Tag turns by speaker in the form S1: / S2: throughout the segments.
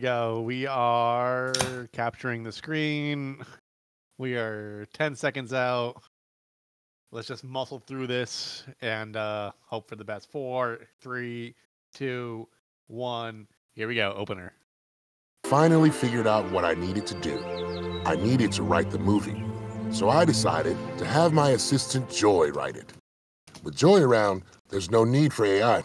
S1: Go. We are capturing the screen. We are 10 seconds out. Let's just muscle through this and hope for the best. 4, 3, 2, 1. Here we go. Opener.
S2: Finally figured out what I needed to do. I needed to write the movie. So I decided to have my assistant Joy write it. With Joy around, there's no need for AI.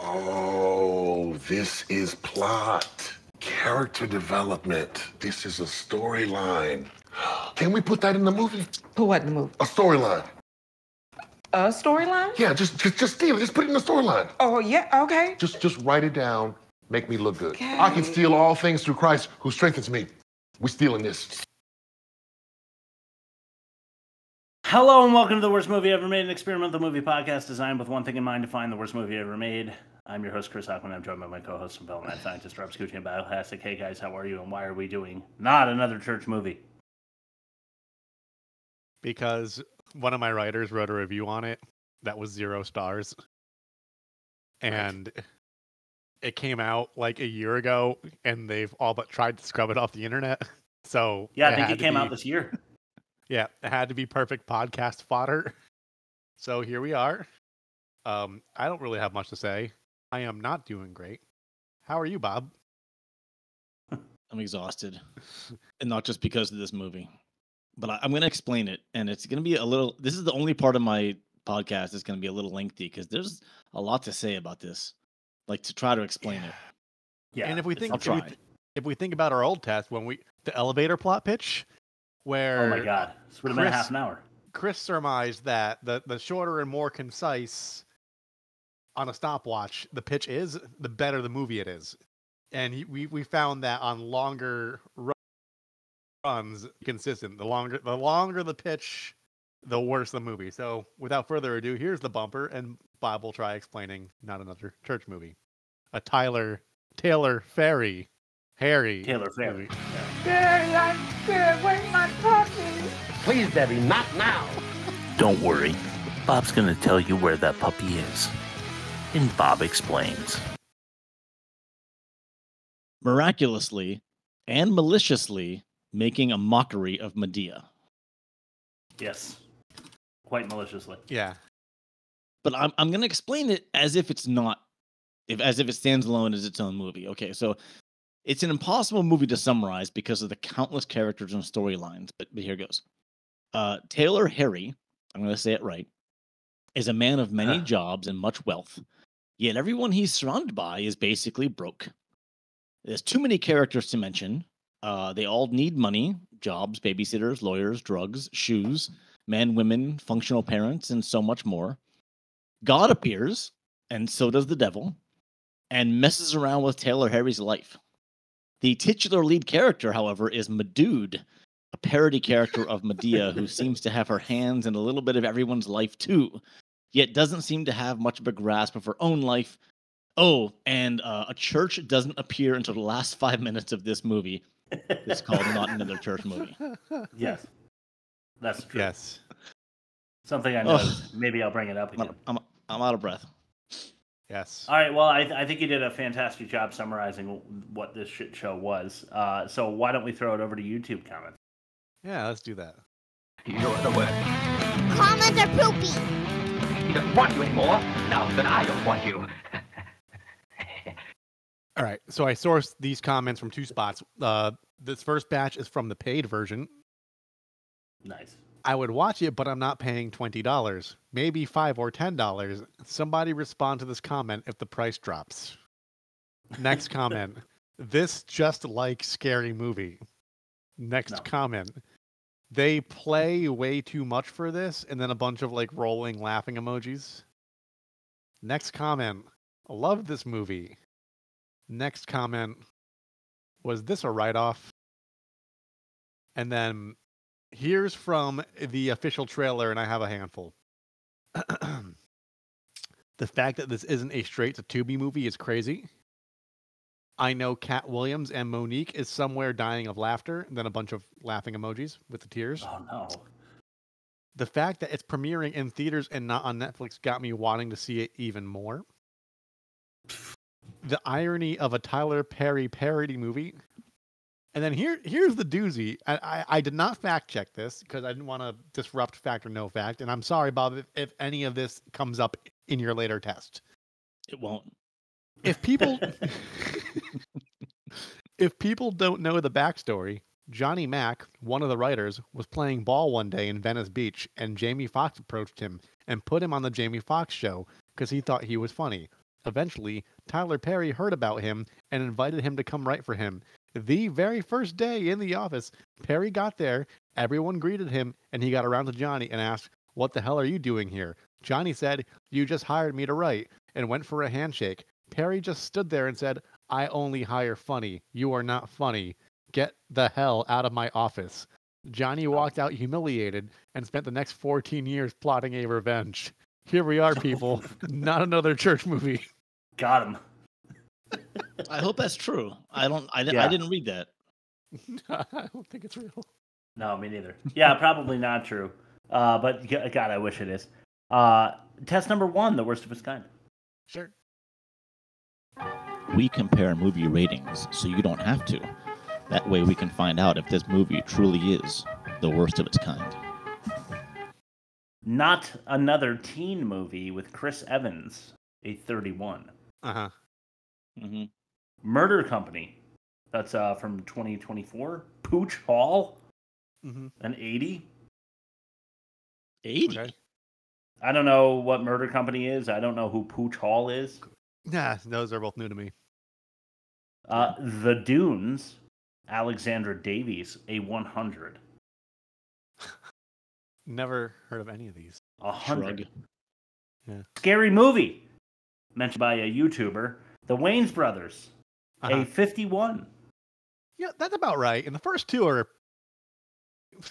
S2: Oh, this is plot. Character development. This is a storyline. Can we put that in the movie?
S3: Put what in the movie?
S2: A storyline.
S3: A storyline?
S2: Yeah, just steal it. Just put it in the storyline.
S3: Oh, yeah, okay.
S2: Just write it down. Make me look good.
S3: Okay.
S2: I can steal all things through Christ who strengthens me. We're stealing this.
S4: Hello and welcome to the Worst Movie Ever Made, an experimental movie podcast designed with one thing in mind: to find the worst movie ever made. I'm your host, Chris Hockman. I'm joined by my co-host and fellow mad scientist, Rob Scucci and Bioplastic. Hey guys, how are you and why are we doing not another church movie?
S1: Because one of my writers wrote a review on it that was 0 stars. And it came out like a year ago, and they've all but tried to scrub it off the internet. So
S4: yeah, I think it came out this year.
S1: Yeah, it had to be perfect podcast fodder. So here we are. I don't really have much to say. I am not doing great. How are you, Bob?
S5: I'm exhausted. And not just because of this movie. But I'm going to explain it. And it's going to be a little... This is the only part of my podcast that's going to be a little lengthy because there's a lot to say about this. Like, to try to explain it.
S1: Yeah, and if we think about our old test, the elevator plot pitch... Where
S4: oh my god, this would have been a half an hour. Chris
S1: surmised that the shorter and more concise on a stopwatch the pitch is, the better the movie it is. And we found that on longer runs, consistent. The longer the pitch, the worse the movie. So without further ado, here's the bumper, and Bob will try explaining not another church movie. A Taylor Ferry.
S4: Taylor Ferry.
S1: Movie.
S3: Daddy, I'm scared. Where's my puppy?
S6: Please, Debbie, not now.
S7: Don't worry. Bob's going to tell you where that puppy is. And Bob explains.
S5: Miraculously and maliciously making a mockery of Madea.
S4: Yes. Quite maliciously.
S1: Yeah.
S5: But I'm going to explain it as if it's not, as if it stands alone as its own movie. Okay, so it's an impossible movie to summarize because of the countless characters and storylines, but here goes. Taylor Harry, I'm going to say it right, is a man of many jobs and much wealth, yet everyone he's surrounded by is basically broke. There's too many characters to mention. They all need money, jobs, babysitters, lawyers, drugs, shoes, men, women, functional parents, and so much more. God appears, and so does the devil, and messes around with Taylor Harry's life. The titular lead character, however, is Madude, a parody character of Madea who seems to have her hands in a little bit of everyone's life too, yet doesn't seem to have much of a grasp of her own life. Oh, and a church doesn't appear until the last 5 minutes of this movie. It's called Not Another Church Movie.
S4: Yes, that's true.
S1: Yes.
S4: Something I noticed. Maybe I'll bring it up again.
S5: I'm out of breath.
S1: Yes.
S4: All right. Well, I think you did a fantastic job summarizing what this shit show was. So why don't we throw it over to YouTube comments?
S1: Yeah, let's do that.
S6: You're the worst.
S8: Comments are poopy.
S6: He doesn't want you anymore. Now that I don't want you.
S1: All right. So I sourced these comments from 2 spots. This first batch is from the paid version.
S4: Nice.
S1: I would watch it, but I'm not paying $20. Maybe $5 or $10. Somebody respond to this comment if the price drops. Next comment. This just like scary movie. Next comment. They play way too much for this, and then a bunch of like rolling laughing emojis. Next comment. Love this movie. Next comment. Was this a write-off? And then here's from the official trailer, and I have a handful. The fact that this isn't a straight-to-Tubi movie is crazy. I know Cat Williams and Monique is somewhere dying of laughter, and then a bunch of laughing emojis with the tears.
S4: Oh, no.
S1: The fact that it's premiering in theaters and not on Netflix got me wanting to see it even more. The irony of a Tyler Perry parody movie. And then here's the doozy. I did not fact check this because I didn't want to disrupt fact or no fact. And I'm sorry, Bob, if any of this comes up in your later test.
S5: It won't.
S1: If people if people don't know the backstory, Johnny Mac, one of the writers, was playing ball one day in Venice Beach, and Jamie Foxx approached him and put him on the Jamie Foxx show because he thought he was funny. Eventually, Tyler Perry heard about him and invited him to come write for him. The very first day in the office, Perry got there, everyone greeted him, and he got around to Johnny and asked, "What the hell are you doing here?" Johnny said, "You just hired me to write," and went for a handshake. Perry just stood there and said, "I only hire funny. You are not funny. Get the hell out of my office." Johnny walked out humiliated and spent the next 14 years plotting a revenge. Here we are, people. Not another church movie.
S4: Got him.
S5: I hope that's true. I didn't read that.
S1: I don't think it's real.
S4: No, me neither. Yeah, probably not true. But God, I wish it is. Test number 1, the worst of its kind.
S1: Sure.
S5: We compare movie ratings so you don't have to. That way we can find out if this movie truly is the worst of its kind.
S4: Not Another Teen Movie with Chris Evans, a 31.
S1: Uh-huh.
S5: Mm-hmm.
S4: Murder Company, that's from 2024. Pooch Hall,
S1: Mm-hmm.
S4: an 80.
S5: 80?
S1: Okay.
S4: I don't know what Murder Company is. I don't know who Pooch Hall is.
S1: Yeah, those are both new to me.
S4: The Dunes, Alexandra Davies, a 100.
S1: Never heard of any of these.
S4: 100.
S5: Shrug.
S1: Yeah.
S4: Scary Movie, mentioned by a YouTuber. The Wayans Brothers,
S1: Uh-huh.
S4: a 51.
S1: Yeah, that's about right. And the first two are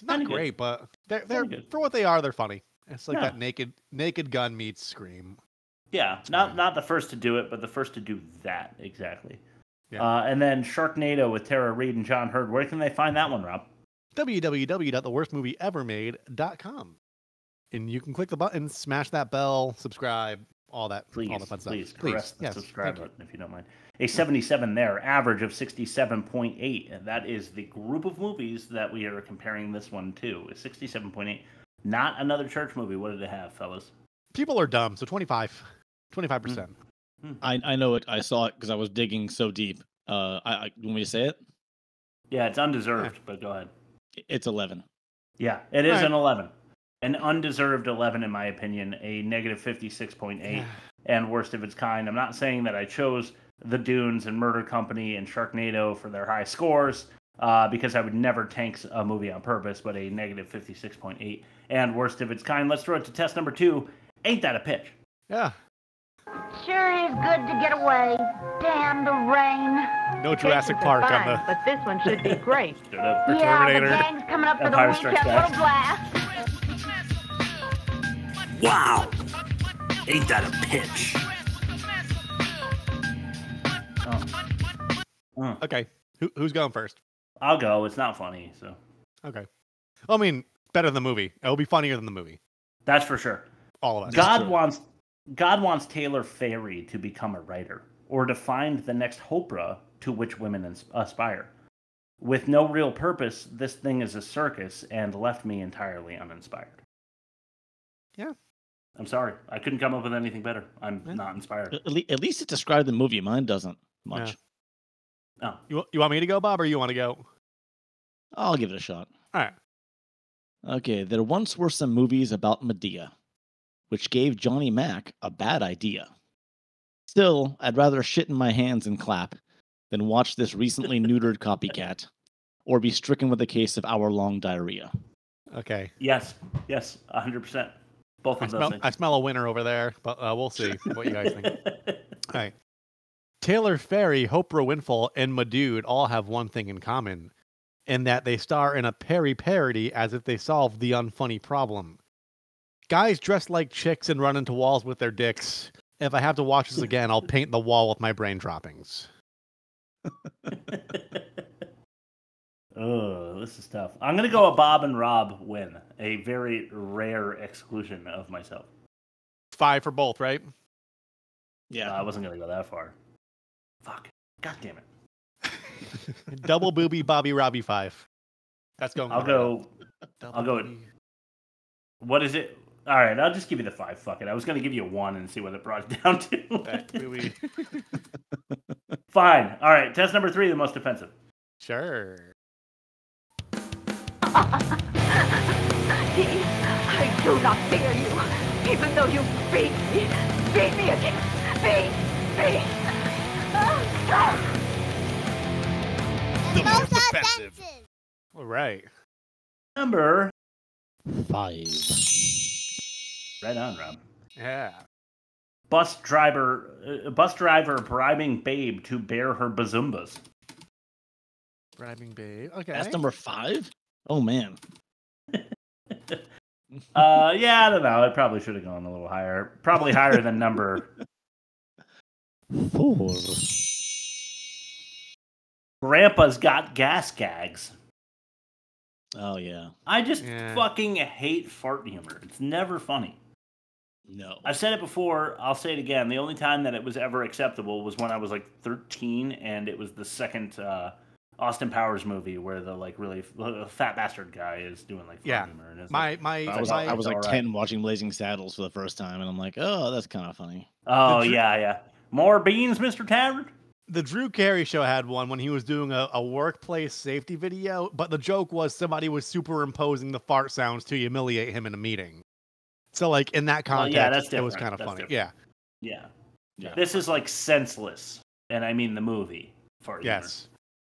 S1: not
S4: Kinda
S1: great, but they're
S4: Kinda good.
S1: for what they are, they're funny. It's like
S4: Yeah.
S1: that naked gun meets Scream.
S4: Yeah, not the first to do it, but the first to do that, exactly.
S1: Yeah.
S4: And then Sharknado with Tara Reid and John Hurd. Where can they find that one, Rob?
S1: www.theworstmovieevermade.com. And you can click the button, smash that bell, subscribe, all that fun stuff.
S4: Please press the
S1: Yes,
S4: subscribe
S1: thank you.
S4: button if you don't mind. A 77 there, average of 67.8. And that is the group of movies that we are comparing this one to. A 67.8. Not Another Church Movie. What did it have, fellas?
S1: People are dumb, so 25%.
S5: I know it. I saw it because I was digging so deep. You want me to say it?
S4: Yeah, it's undeserved, but go ahead.
S5: It's 11.
S4: Yeah, it is
S1: All right.
S4: an 11. An undeserved 11, in my opinion. A negative 56.8 and worst of its kind. I'm not saying that I chose The Dunes and Murder Company and Sharknado for their high scores because I would never tank a movie on purpose, but a negative 56.8 and worst of its kind. Let's throw it to test number 2. Ain't that a pitch?
S1: Yeah.
S3: Sure is good to get away. Damn the rain.
S1: No Jurassic Park on the
S9: But this one should be great.
S4: Shut up.
S3: Yeah,
S1: Terminator.
S3: the gang's coming up for the
S4: Empire Strikes
S3: weekend
S4: Back.
S3: little blast.
S7: Wow! Ain't that a pitch?
S1: Okay. Who's going first?
S4: I'll go. It's not funny, so
S1: Okay. I mean, better than the movie. It'll be funnier than the movie.
S4: that's for sure.
S1: All of us.
S4: God wants Taylor Ferry to become a writer or to find the next Oprah to which women aspire. With no real purpose, this thing is a circus and left me entirely uninspired.
S1: Yeah.
S4: I'm sorry. I couldn't come up with anything better. I'm not inspired.
S5: At least it described the movie. Mine doesn't much.
S4: Oh.
S1: You want me to go, Bob, or you want to go?
S5: I'll give it a shot.
S1: All right.
S5: Okay, there once were some movies about Madea, which gave Johnny Mac a bad idea. Still, I'd rather shit in my hands and clap than watch this recently neutered copycat or be stricken with a case of hour-long diarrhea.
S1: Okay.
S4: Yes, 100%. Both of those things.
S1: I smell a winner over there, but we'll see what you guys think. All right. Taylor Ferry, Oprah Winfrey, and Madude all have one thing in common, in that they star in a Perry parody as if they solved the unfunny problem. Guys dress like chicks and run into walls with their dicks. If I have to watch this again, I'll paint the wall with my brain droppings.
S4: Oh, this is tough. I'm going to go a Bob and Rob win. A very rare exclusion of myself.
S1: 5 for both, right?
S5: Yeah.
S4: I wasn't going to go that far. God damn it.
S1: Double booby Bobby Robby 5. That's going.
S4: I'll go. What is it? All right, I'll just give you the 5. Fuck it. I was going to give you a 1 and see what it brought it down to. Fine. All right, test number 3, the most offensive.
S1: Sure.
S3: I do not fear you, even though you beat me. Beat me again. Beat.
S8: The most offensive.
S1: All right.
S4: Number
S5: 5.
S4: Right on, Rob.
S1: Yeah.
S4: Bus driver bribing babe to bear her bazoombas.
S1: Bribing babe. Okay.
S5: That's number 5? Oh, man.
S4: Yeah, I don't know. It probably should have gone a little higher. Probably higher than number
S5: 4.
S4: Grandpa's got gas gags.
S5: Oh, yeah.
S4: I just fucking hate fart humor. It's never funny.
S5: No.
S4: I've said it before. I'll say it again. The only time that it was ever acceptable was when I was like 13, and it was the second Austin Powers movie where the like really fat bastard guy is doing like fart humor. And
S5: I was like 10 watching Blazing Saddles for the first time, and I'm like, oh, that's kind of funny.
S4: Oh, yeah. More beans, Mr. Tavern?
S1: The Drew Carey show had one when he was doing a workplace safety video, but the joke was somebody was superimposing the fart sounds to humiliate him in a meeting. So, like, in that context, it was kind of funny.
S4: Different. Yeah. This is, like, senseless. And I mean the movie.
S1: Yes.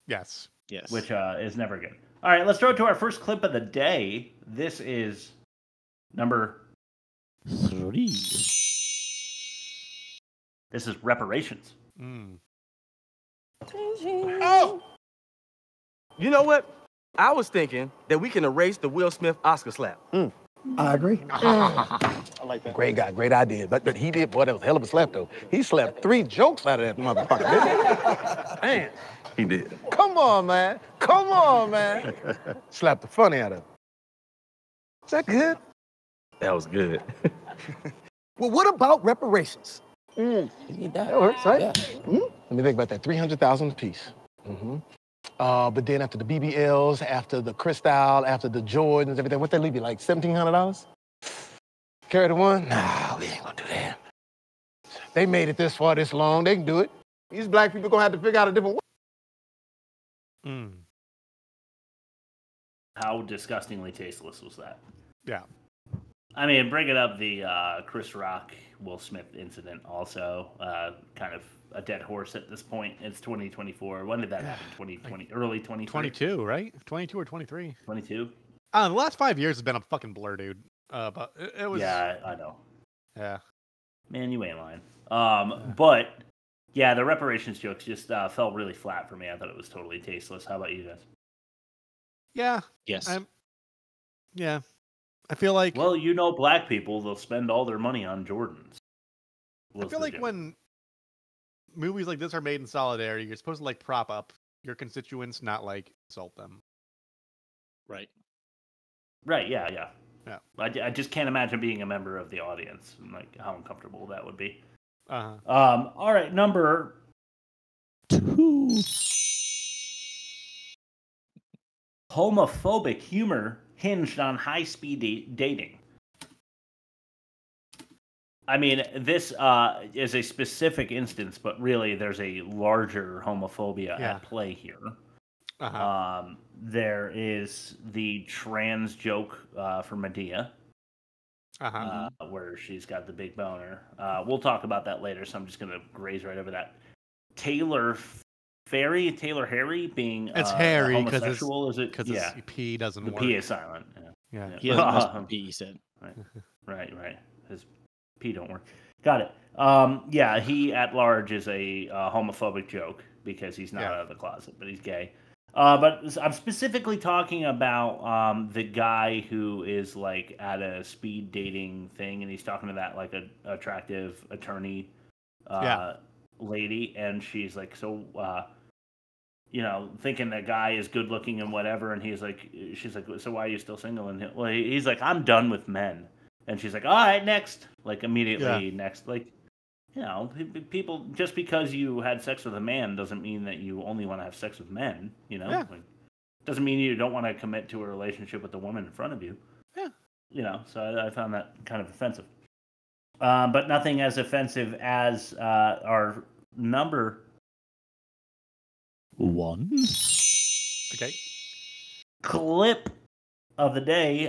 S4: Which is never good. All right, let's throw it to our first clip of the day. This is number
S5: 3.
S4: This is reparations.
S9: Oh! You know what? I was thinking that we can erase the Will Smith Oscar slap.
S10: I agree. I like that. Great guy, great idea. But he did, boy, that was a hell of a slap, though. He slapped 3 jokes out of that motherfucker, didn't he? Man.
S9: He did.
S10: Come on, man. Slapped the funny out of him. Is that good?
S9: That was good.
S10: Well, what about reparations? That works, right? Yeah. Let me think about that. 300,000 apiece. But then after the BBLs, after the Cristal, after the Jordans, everything, what that leave you, like $1,700? Carry the one? Nah, we ain't gonna do that. They made it this far, this long, they can do it. These black people gonna have to figure out a different way.
S4: How disgustingly tasteless was that?
S1: Yeah.
S4: I mean, bringing up the Chris Rock, Will Smith incident also, kind of a dead horse at this point. It's 2024. When did that happen? 2020, early 2020?
S1: 22, right? 22 or 23?
S4: 22?
S1: The last 5 years has been a fucking blur, dude. But it was...
S4: Yeah, I know.
S1: Yeah.
S4: Man, you ain't lying. But, yeah, the reparations jokes just fell really flat for me. I thought it was totally tasteless. How about you guys?
S1: Yeah.
S5: Yes.
S1: Yeah. I feel like...
S4: Well, you know black people, they'll spend all their money on Jordans.
S1: I feel like when movies like this are made in solidarity, you're supposed to, like, prop up your constituents, not, like, insult them.
S5: Right.
S4: Right, yeah. I just can't imagine being a member of the audience and, like, how uncomfortable that would be. All right, number 2. Homophobic humor hinged on high-speed dating. I mean, this is a specific instance, but really there's a larger homophobia at play here. There is the trans joke for Madea, where she's got the big boner. We'll talk about that later, so I'm just going to graze right over that. Taylor Harry being
S1: it's Harry
S4: homosexual, is it?
S1: Because his P doesn't work.
S4: The P is silent.
S5: Yeah. He has a P, he said.
S4: Right. His P don't work. Got it. Yeah, he at large is a homophobic joke because he's not out of the closet, but he's gay. But I'm specifically talking about the guy who is like at a speed dating thing, and he's talking to that like a attractive attorney lady, and she's like, so thinking that guy is good looking and whatever, and she's like, so why are you still single? And he's like, I'm done with men. And she's like, all right, next. Like, immediately next. Like, you know, people, just because you had sex with a man doesn't mean that you only want to have sex with men, you know?
S1: Yeah.
S4: Like, doesn't mean you don't want to commit to a relationship with the woman in front of you.
S1: Yeah.
S4: You know, so I found that kind of offensive. But nothing as offensive as our number
S5: 1.
S1: Okay.
S4: clip of the day.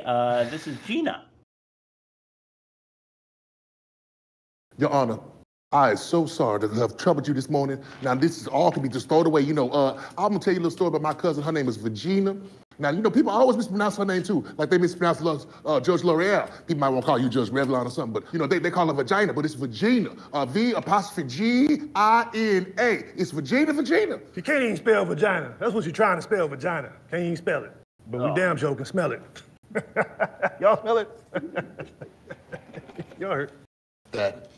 S4: This is Gina.
S2: Your Honor, I am so sorry to have troubled you this morning. Now, this is all can be just thrown away. You know, I'm going to tell you a little story about my cousin. Her name is Virginia. Now, you know, people always mispronounce her name, too. Like they mispronounce Judge L'Oreal. People might want to call you Judge Revlon or something. But, you know, they call her Vagina, but it's Virginia. V''Gina. It's Virginia.
S11: You can't even spell vagina. That's what you're trying to spell, vagina. Can't even spell it. But we damn sure can smell it. Y'all smell it? Y'all heard?
S2: That.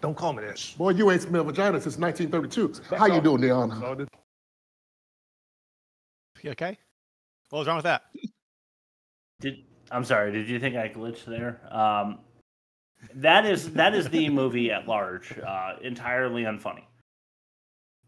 S11: Don't call me that.
S2: Boy, you ain't smelled vagina since 1932. How you doing, Your Honor?
S1: You okay? What was wrong with that?
S4: I'm sorry. Did you think I glitched there? That is the movie at large. Entirely unfunny,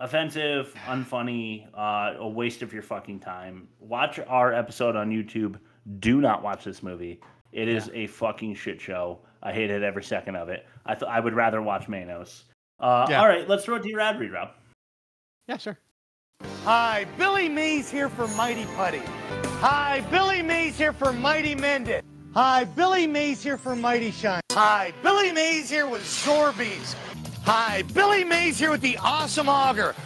S4: offensive, unfunny, a waste of your fucking time. Watch our episode on YouTube. Do not watch this movie. It is a fucking shit show. I hated every second of it. I would rather watch Manos. All right, let's throw it to your ad read, Rob.
S1: Yeah, sure.
S12: Hi, Billy Mays here for Mighty Putty. Hi, Billy Mays here for Mighty Mendit. Hi, Billy Mays here for Mighty Shine. Hi, Billy Mays here with Sorbies. Hi, Billy Mays here with the Awesome Auger.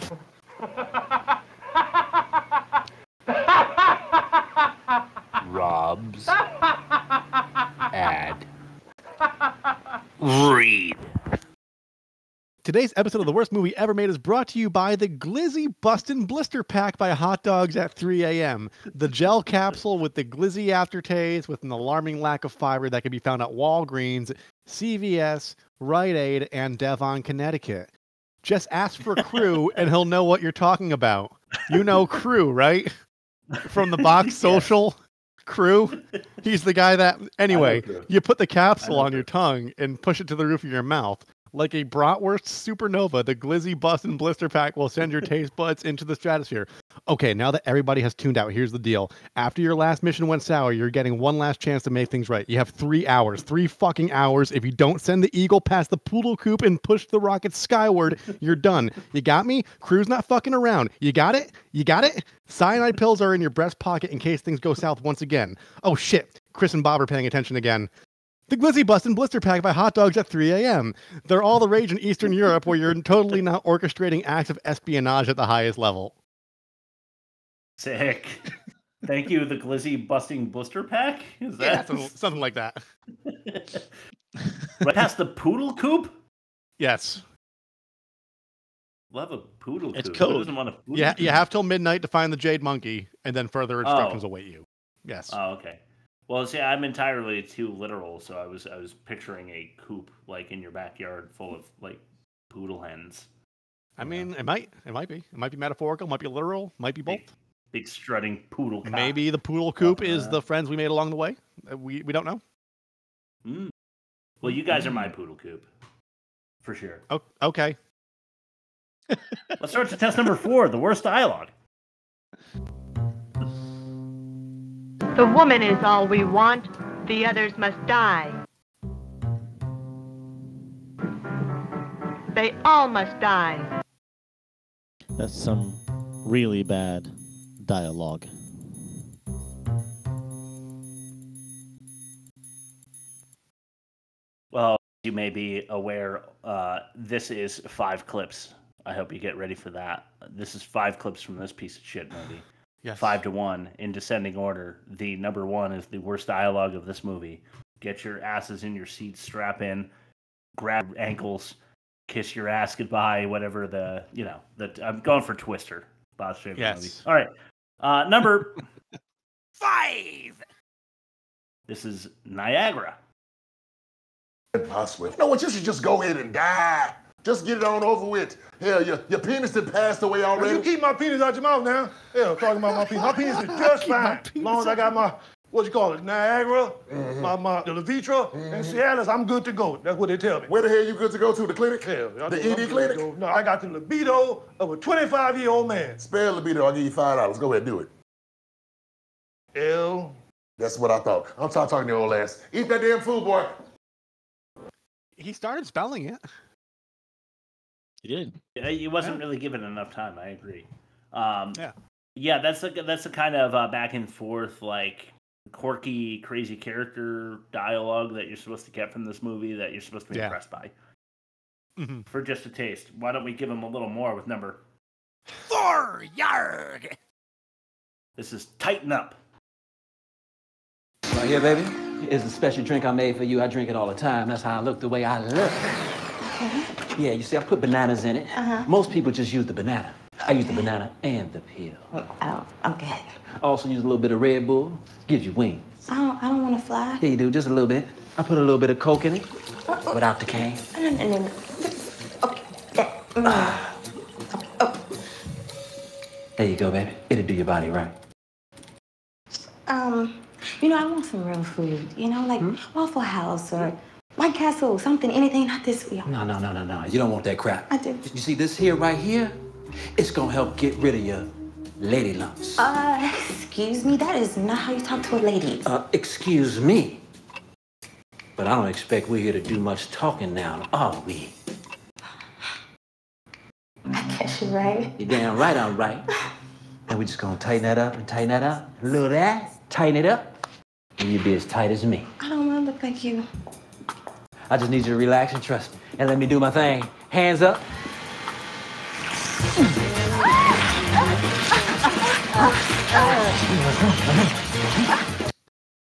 S7: Rob's ad read.
S1: Today's episode of The Worst Movie Ever Made is brought to you by the Glizzy Bustin' Blister Pack by Hot Dogs at 3 a.m. The gel capsule with the glizzy aftertaste with an alarming lack of fiber that can be found at Walgreens, CVS, Rite Aid, and Devon, Connecticut. Just ask for Crew and he'll know what you're talking about. You know Crew, right? From the Box Social. Crew. He's the guy that... Anyway, you put the capsule on your tongue and push it to the roof of your mouth. Like a bratwurst supernova, the Glizzy Bustin' Blister Pack will send your taste buds into the stratosphere. Okay, now that everybody has tuned out, here's the deal. After your last mission went sour, you're getting one last chance to make things right. You have 3 hours, 3 fucking hours. If you don't send the eagle past the poodle coop and push the rocket skyward, you're done. You got me? Crew's not fucking around. You got it? You got it? Cyanide pills are in your breast pocket in case things go south once again. Oh shit, Chris and Bob are paying attention again. The Glizzy Bustin' Blister Pack by Hot Dogs at 3 a.m. They're all the rage in Eastern Europe where you're totally not orchestrating acts of espionage at the highest level.
S4: Sick. Thank you, the Glizzy Busting Blister Pack? Is that
S1: something like that.
S4: Right past the poodle coop?
S1: Yes.
S4: Love a poodle
S5: it's
S4: coop.
S5: code.
S4: Who doesn't want a poodle
S1: Yeah,
S4: coop?
S1: you have till midnight to find the Jade Monkey, and then further instructions await you. Yes.
S4: Oh, okay. Well, see, I'm entirely too literal, so I was picturing a coop like in your backyard full of like poodle hens.
S1: I mean, it might be. It might be metaphorical, might be literal, might be both.
S4: Big strutting poodle cock.
S1: Maybe the poodle coop is the friends we made along the way. We don't know.
S4: Well, you guys are my poodle coop. For sure.
S1: Oh, okay.
S4: Let's start to test number 4, the worst dialogue.
S3: The woman is all we want. The others must die. They all must die.
S5: That's some really bad dialogue.
S4: Well, you may be aware, this is 5 clips. I hope you get ready for that. This is 5 clips from this piece of shit movie.
S1: Yes.
S4: 5 to 1 in descending order. The number 1 is the worst dialogue of this movie. Get your asses in your seats, strap in, grab ankles, kiss your ass goodbye, whatever I'm going for Twister. Bob's favorite movie. All right. Number 5. This is Niagara.
S2: Impossible. No, you should just go ahead and die. Just get it on over with. Hell, your penis had passed away already.
S11: You keep my penis out your mouth now. Hell, talking about my penis. My penis is just fine. As long as I got my what you call it, Niagara, my the Levitra, and Cialis, I'm good to go. That's what they tell me.
S2: Where the hell you good to go to? The clinic?
S11: Hell,
S2: The ED clinic?
S11: No, I got the libido of a 25-year-old man.
S2: Spell libido, I'll give you $5. Go ahead, do it.
S11: L.
S2: That's what I thought. I'm talking to your old ass. Eat that damn food, boy.
S1: He started spelling it.
S5: He did.
S4: He wasn't really given enough time. I agree.
S1: Yeah.
S4: Yeah, that's the kind of back and forth, like quirky, crazy character dialogue that you're supposed to get from this movie that you're supposed to be impressed by.
S1: Mm-hmm.
S4: For just a taste, why don't we give him a little more with number
S8: 4 yard?
S4: This is Tighten Up.
S13: Right here, baby, is a special drink I made for you. I drink it all the time. That's how I look the way I look.
S3: Okay.
S13: Yeah, you see, I put bananas in it. Most people just use the banana. I use the banana and the peel.
S3: Oh, okay.
S13: I also use a little bit of Red Bull. Gives you wings.
S3: I don't want to fly.
S13: Yeah, you do, just a little bit. I put a little bit of Coke in it, without the can.
S3: No. Okay.
S13: There you go, baby. It'll do your body right.
S3: I want some real food. Like Waffle House or White Castle, something, anything not this weird.
S13: No. You don't want that crap.
S3: I do.
S13: You see this here, right here? It's gonna help get rid of your lady lumps.
S3: Excuse me, that is not how you talk to a lady.
S13: Excuse me. But I don't expect we're here to do much talking now, are we?
S3: I guess you're right.
S13: You're damn right I'm right. And we're just gonna tighten that up and tighten that up. A little of that, tighten it up, and you'll be as tight as me.
S3: I don't want to look like you.
S13: I just need you to relax and trust me. And let me do my thing. Hands up.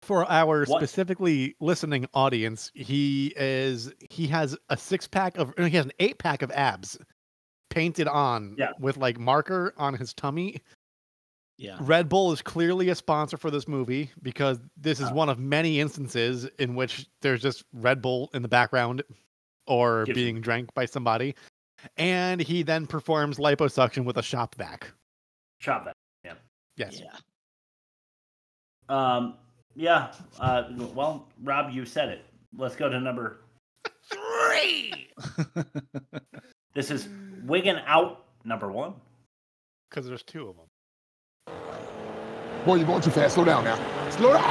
S1: For our specifically listening audience, he has an 8-pack of abs painted on with like marker on his tummy.
S5: Yeah.
S1: Red Bull is clearly a sponsor for this movie because this is one of many instances in which there's just Red Bull in the background or being drank by somebody. And he then performs liposuction with a shop vac.
S4: Shop vac, yeah.
S1: Yes.
S4: Yeah. Well, Rob, you said it. Let's go to number 3. This is Wiggin' Out, number 1.
S1: Because there's 2 of them.
S2: Boy, you're going too fast. Slow down now. Slow down.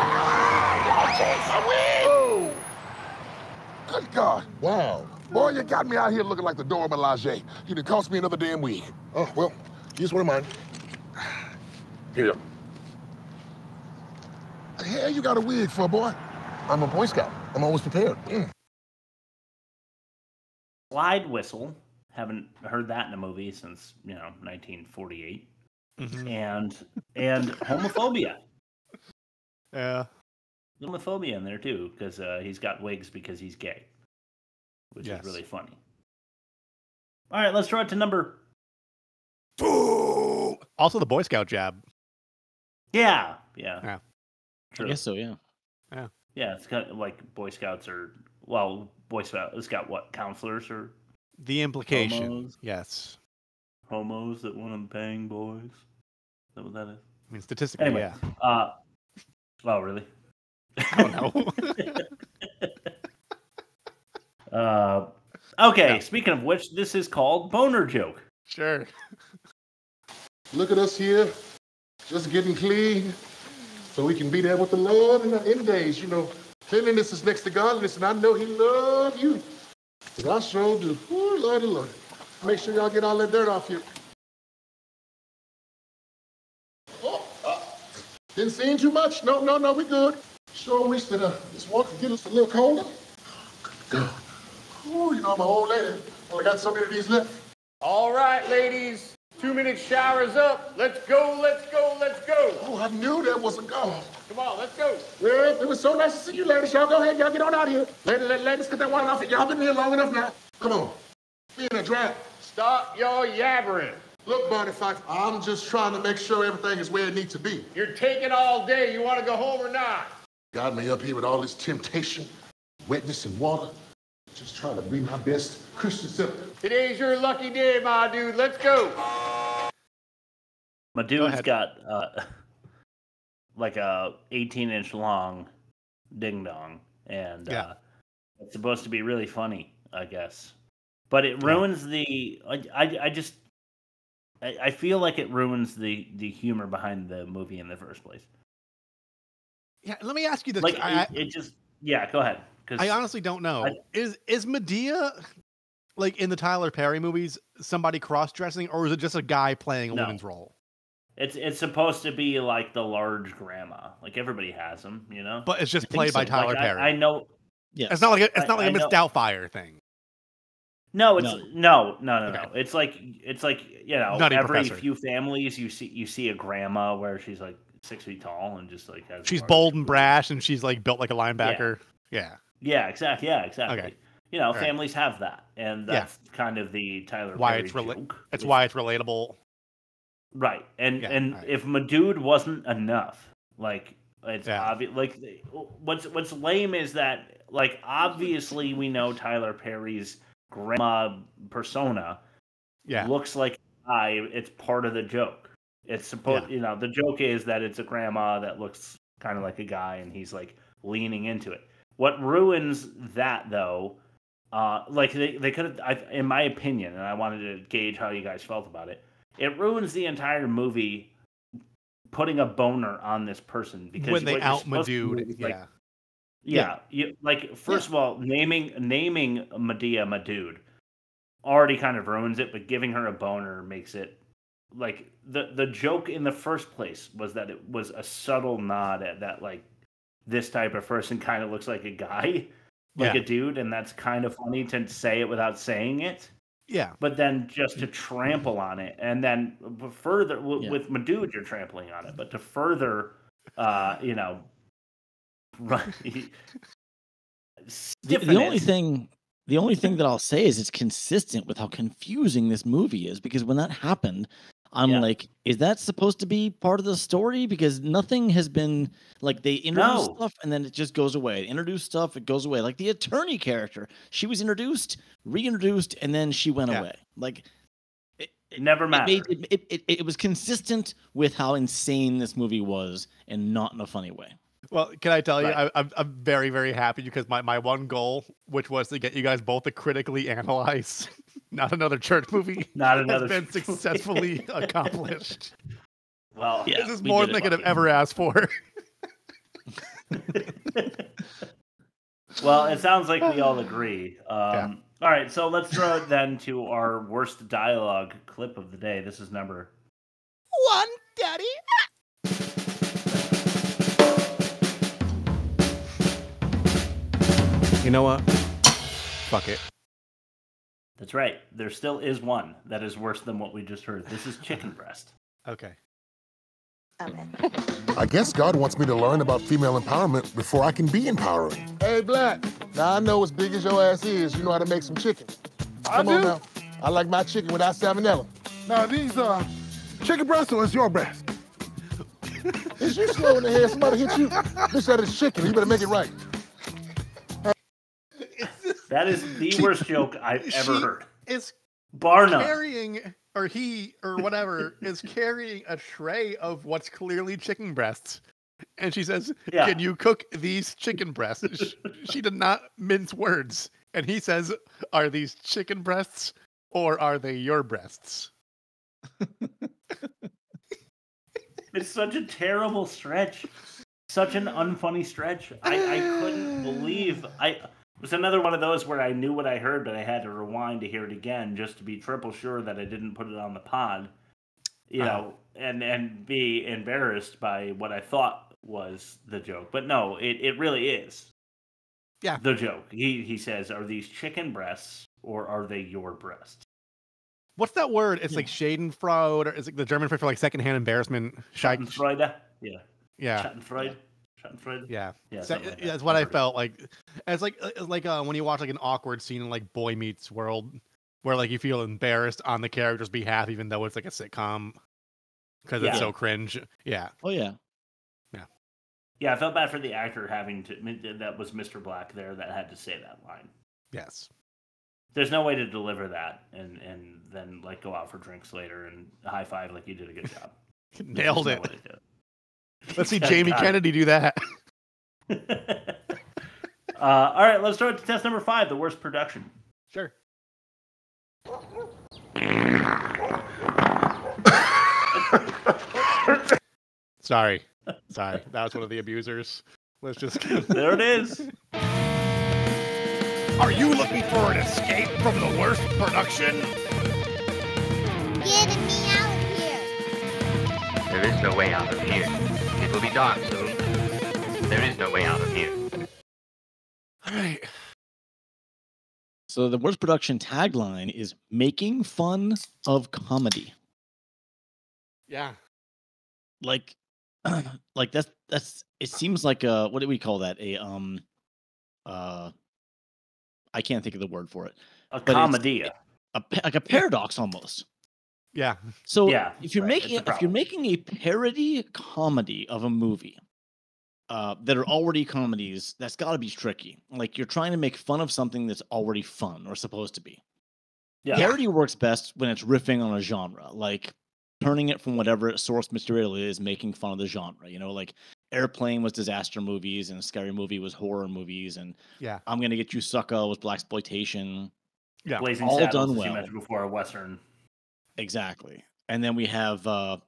S2: Oh! Good God. Wow. Boy, you got me out here looking like the Dora Milaje. You done cost me another damn week. Oh, well, here's one of mine. Here. The hell you got a wig for, boy? I'm a Boy Scout. I'm always prepared.
S4: Slide whistle. Haven't heard that in a movie since, 1948.
S1: Mm-hmm.
S4: And homophobia.
S1: Yeah.
S4: Homophobia in there too, because he's got wigs because he's gay, which is really funny. All right, let's draw it to number 2.
S1: Also, the Boy Scout jab.
S4: Yeah.
S5: True. I guess so. Yeah.
S4: Yeah, it's kind of like Boy Scouts are Boy Scout what counselors or
S1: the implication.
S4: Homos?
S1: Yes.
S4: Homos that want to bang boys. Is that what that is?
S1: I mean, statistically,
S4: anyway,
S1: yeah.
S4: Oh, really?
S1: I don't
S4: know. Okay, speaking of which, this is called Boner Joke.
S1: Sure.
S2: Look at us here, just getting clean, so we can be there with the Lord in the end days. Cleanliness is next to godliness, and I know He loves you. But I sure do. Ooh, Lordy, Lord. Make sure y'all get all that dirt off you. Didn't seem too much. No, we good. Sure wish that this water could get us a little colder. Good. Ooh, my old lady only got so many of these left.
S12: All right, ladies. 2-minute shower's up. Let's go.
S2: Oh, I knew that was a go.
S12: Come on, let's go.
S2: Well, it was so nice to see you, ladies. Y'all go ahead. Y'all get on out here. Ladies, get that water off. Y'all been here long enough now. Come on. Be in a drought.
S12: Stop your yabbering.
S2: Look, Barney Fox, I'm just trying to make sure everything is where it needs to be.
S12: You're taking all day. You want to go home or not?
S2: Got me up here with all this temptation, wetness, and water. Just trying to be my best Christian self.
S12: Today's your lucky day, my dude. Let's go.
S4: My dude's got like a 18-inch long ding dong, and it's supposed to be really funny, I guess. But it ruins the. I feel like it ruins the humor behind the movie in the first place.
S1: Yeah, let me ask you this.
S4: Like go ahead.
S1: I honestly don't know. Is Madea, like in the Tyler Perry movies, somebody cross-dressing, or is it just a guy playing a woman's role?
S4: It's supposed to be like the large grandma. Like everybody has them, you know.
S1: But it's just played by Tyler Perry.
S4: I know.
S1: Yeah, it's not like a Miss Doubtfire thing.
S4: No, it's no. It's like
S1: Nutty
S4: every
S1: Professor.
S4: few families you see a grandma where she's like 6 feet tall and just like has
S1: She's bold and brash, and she's like built like a linebacker.
S4: Yeah, exactly.
S1: Okay.
S4: Families have that, and that's kind of the Tyler Perry joke.
S1: It's why it's relatable.
S4: Right, and if Madude wasn't enough, like it's obvious. Like what's lame is that like obviously we know Tyler Perry's grandma persona looks like a guy. It's part of the joke. It's supposed, the joke is that it's a grandma that looks kind of like a guy, and he's like leaning into it. What ruins that though, like they could have, in my opinion, and I wanted to gauge how you guys felt about it. It ruins the entire movie putting a boner on this person because
S1: when they out Madude,
S4: first of all, naming Madea Madude already kind of ruins it, but giving her a boner makes it like the joke in the first place was that it was a subtle nod at that, like this type of person kind of looks like a guy, like a dude, and that's kind of funny to say it without saying it.
S1: Yeah.
S4: But then just to trample on it, and then further with Madude, you're trampling on it. But to further,
S5: the only thing that I'll say is it's consistent with how confusing this movie is, because when that happened, I'm like, is that supposed to be part of the story? Because nothing has been like they introduce stuff and then it just goes away. Introduce stuff, it goes away. Like the attorney character, she was introduced, reintroduced, and then she went away. Like
S4: it never mattered.
S5: It was consistent with how insane this movie was, and not in a funny way.
S1: Well, can I tell you, I'm very, very happy because my one goal, which was to get you guys both to critically analyze Not Another Church Movie, has been successfully accomplished.
S4: Well,
S1: this is more than I could have ever asked for.
S4: Well, it sounds like we all agree. All right, so let's throw it then to our worst dialogue clip of the day. This is number
S8: 1, Daddy.
S1: You know what? Fuck it.
S4: That's right. There still is one that is worse than what we just heard. This is chicken breast.
S1: Okay.
S2: I guess God wants me to learn about female empowerment before I can be empowering. Hey, Black. Now I know as big as your ass is, you know how to make some chicken. Come on now. I like my chicken without salmonella.
S11: Now, these chicken breasts or is your breast?
S2: Is you slow in the head? Somebody hit you? Bitch, that is chicken. You better make it right.
S4: That is the worst joke I've ever heard.
S1: Is
S4: bar none.
S1: Carrying, or he, or whatever, is carrying a tray of what's clearly chicken breasts. And she says, can you cook these chicken breasts? She did not mince words. And he says, are these chicken breasts or are they your breasts?
S4: It's such a terrible stretch. Such an unfunny stretch. I couldn't believe... It was another one of those where I knew what I heard, but I had to rewind to hear it again just to be triple sure that I didn't put it on the pod, you know, and be embarrassed by what I thought was the joke. But no, it really is.
S1: Yeah.
S4: The joke. He says, are these chicken breasts or are they your breasts?
S1: What's that word? It's like Schadenfreude, or is it the German for like secondhand embarrassment?
S4: Schadenfreude? Yeah.
S1: Yeah.
S4: Schadenfreude?
S1: Yeah,
S4: so,
S1: like that's what I felt like. It's like when you watch like an awkward scene in like Boy Meets World, where like you feel embarrassed on the character's behalf, even though it's like a sitcom, because it's so cringe. Yeah.
S5: Oh yeah.
S4: Yeah, I felt bad for the actor having to. That was Mr. Black there that had to say that line.
S1: Yes.
S4: There's no way to deliver that and then like go out for drinks later and high five like you did a good job.
S1: Nailed it. Let's see Jamie Kennedy do that.
S4: All right, let's start to test number 5, the worst production.
S1: Sure. Sorry. That was one of the abusers. Let's just
S4: There it is.
S8: Are you looking for an escape from the worst production?
S14: Get me out of here.
S6: There is no way out of here. It will be dark soon. There is no way out of here.
S1: All right.
S5: So the worst production tagline is making fun of comedy.
S1: Yeah.
S5: Like that's it seems like a, what do we call that? I can't think of the word for it.
S4: A comedy.
S5: Like a paradox almost.
S1: Yeah.
S5: So
S4: Yeah,
S5: if you're
S4: right,
S5: making a parody comedy of a movie that are already comedies, that's got to be tricky. Like you're trying to make fun of something that's already fun or supposed to be.
S4: Yeah.
S5: Parody works best when it's riffing on a genre, like turning it from whatever source material is, making fun of the genre. You know, like Airplane was disaster movies, and Scary Movie was horror movies, and
S1: yeah,
S5: I'm Gonna Get You Sucker was blaxploitation.
S1: Yeah,
S4: Blazing
S5: all
S4: Saddles,
S5: done
S4: as
S5: well.
S4: you mentioned before, a Western.
S5: Exactly. And then we have the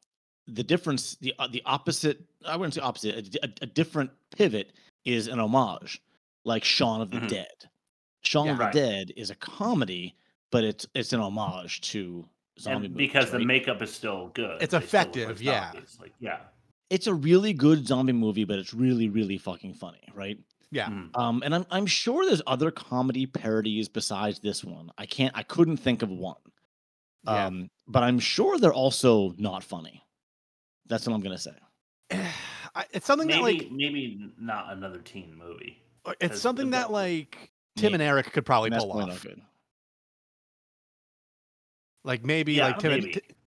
S5: difference, the opposite, I wouldn't say opposite, a different pivot is an homage, like Shaun of the Dead. Shaun of the Dead is a comedy, but it's an homage to zombie movies.
S4: Because the makeup is still good.
S1: It's effective, yeah.
S4: Like, yeah.
S5: It's a really good zombie movie, but it's really, really fucking funny, right?
S1: Yeah.
S5: And I'm sure there's other comedy parodies besides this one. I couldn't think of one.
S1: Yeah.
S5: But I'm sure they're also not funny. That's what I'm gonna say.
S1: It's something that
S4: maybe not another teen movie.
S1: It's something that like Tim and Eric could probably pull off.
S5: Good.
S1: Like maybe like Tim,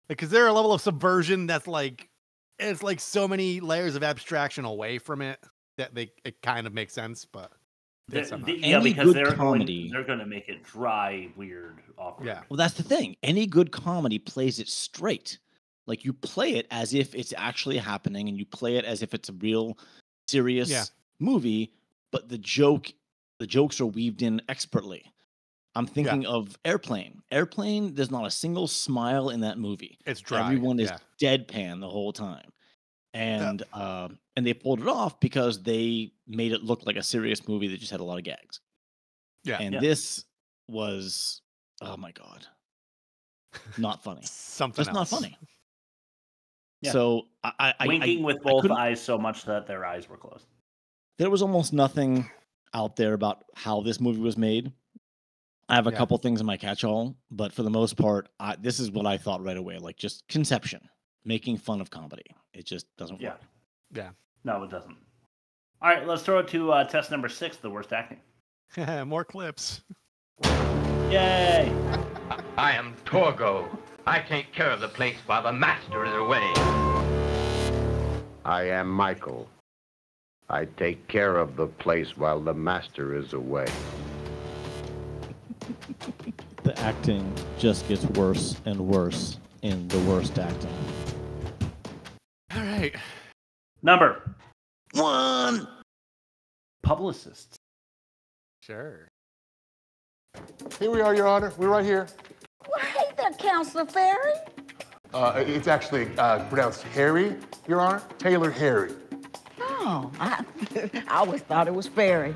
S1: because they're a level of subversion that's like it's like so many layers of abstraction away from it that it kind of makes sense, but.
S4: Because they're going to make it dry, weird, awkward.
S1: Yeah.
S5: Well, that's the thing. Any good comedy plays it straight. Like you play it as if it's actually happening, and you play it as if it's a real, serious movie. But the jokes are weaved in expertly. I'm thinking of Airplane. Airplane. There's not a single smile in that movie.
S1: It's dry.
S5: Everyone is deadpan the whole time. And they pulled it off because they made it look like a serious movie that just had a lot of gags.
S1: Yeah.
S5: And this was, oh my God, not funny.
S1: Something else.
S5: Not funny.
S4: Yeah.
S5: So
S4: winking with both eyes so much that their eyes were closed.
S5: There was almost nothing out there about how this movie was made. I have a couple things in my catch-all, but for the most part, this is what I thought right away. Like just conception. Making fun of comedy. It just doesn't work.
S1: Yeah.
S4: No, it doesn't. All right, let's throw it to test number 6, the worst acting.
S1: More clips.
S4: Yay!
S6: I am Torgo. I take care of the place while the master is away.
S15: I am Michael. I take care of the place while the master is away.
S5: The acting just gets worse and worse in the worst acting.
S1: All right.
S4: Number 1. Publicists.
S1: Sure.
S10: Here we are, Your Honor. We're right here.
S16: Well, hey there, Counselor Ferry.
S10: It's actually pronounced Harry, Your Honor. Taylor Harry.
S16: Oh, I always thought it was Ferry.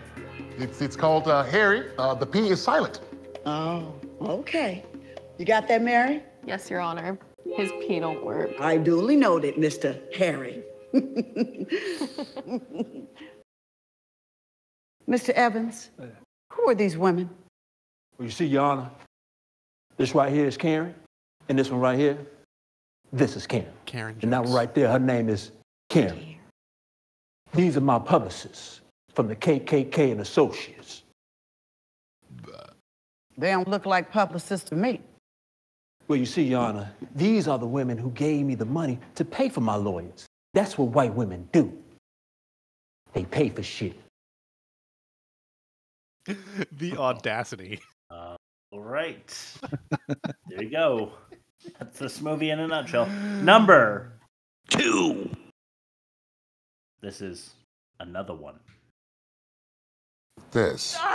S10: It's called Harry. The P is silent.
S16: Oh, okay. You got that, Mary?
S17: Yes, Your Honor. His P don't work.
S16: I duly noted, Mr. Harry. Mr. Evans, who are these women?
S18: Well, you see, Your Honor, this right here is Karen, and this one right here, this is Karen.
S1: Karen.
S18: And that one right there, her name is Karen. These are my publicists from the KKK and Associates.
S16: They don't look like publicists to me.
S18: Well, you see, Your Honor, these are the women who gave me the money to pay for my lawyers. That's what white women do. They pay for shit.
S1: The audacity.
S4: All right. There you go. That's this movie in a nutshell. Number 2. This is another one.
S2: This.
S16: What?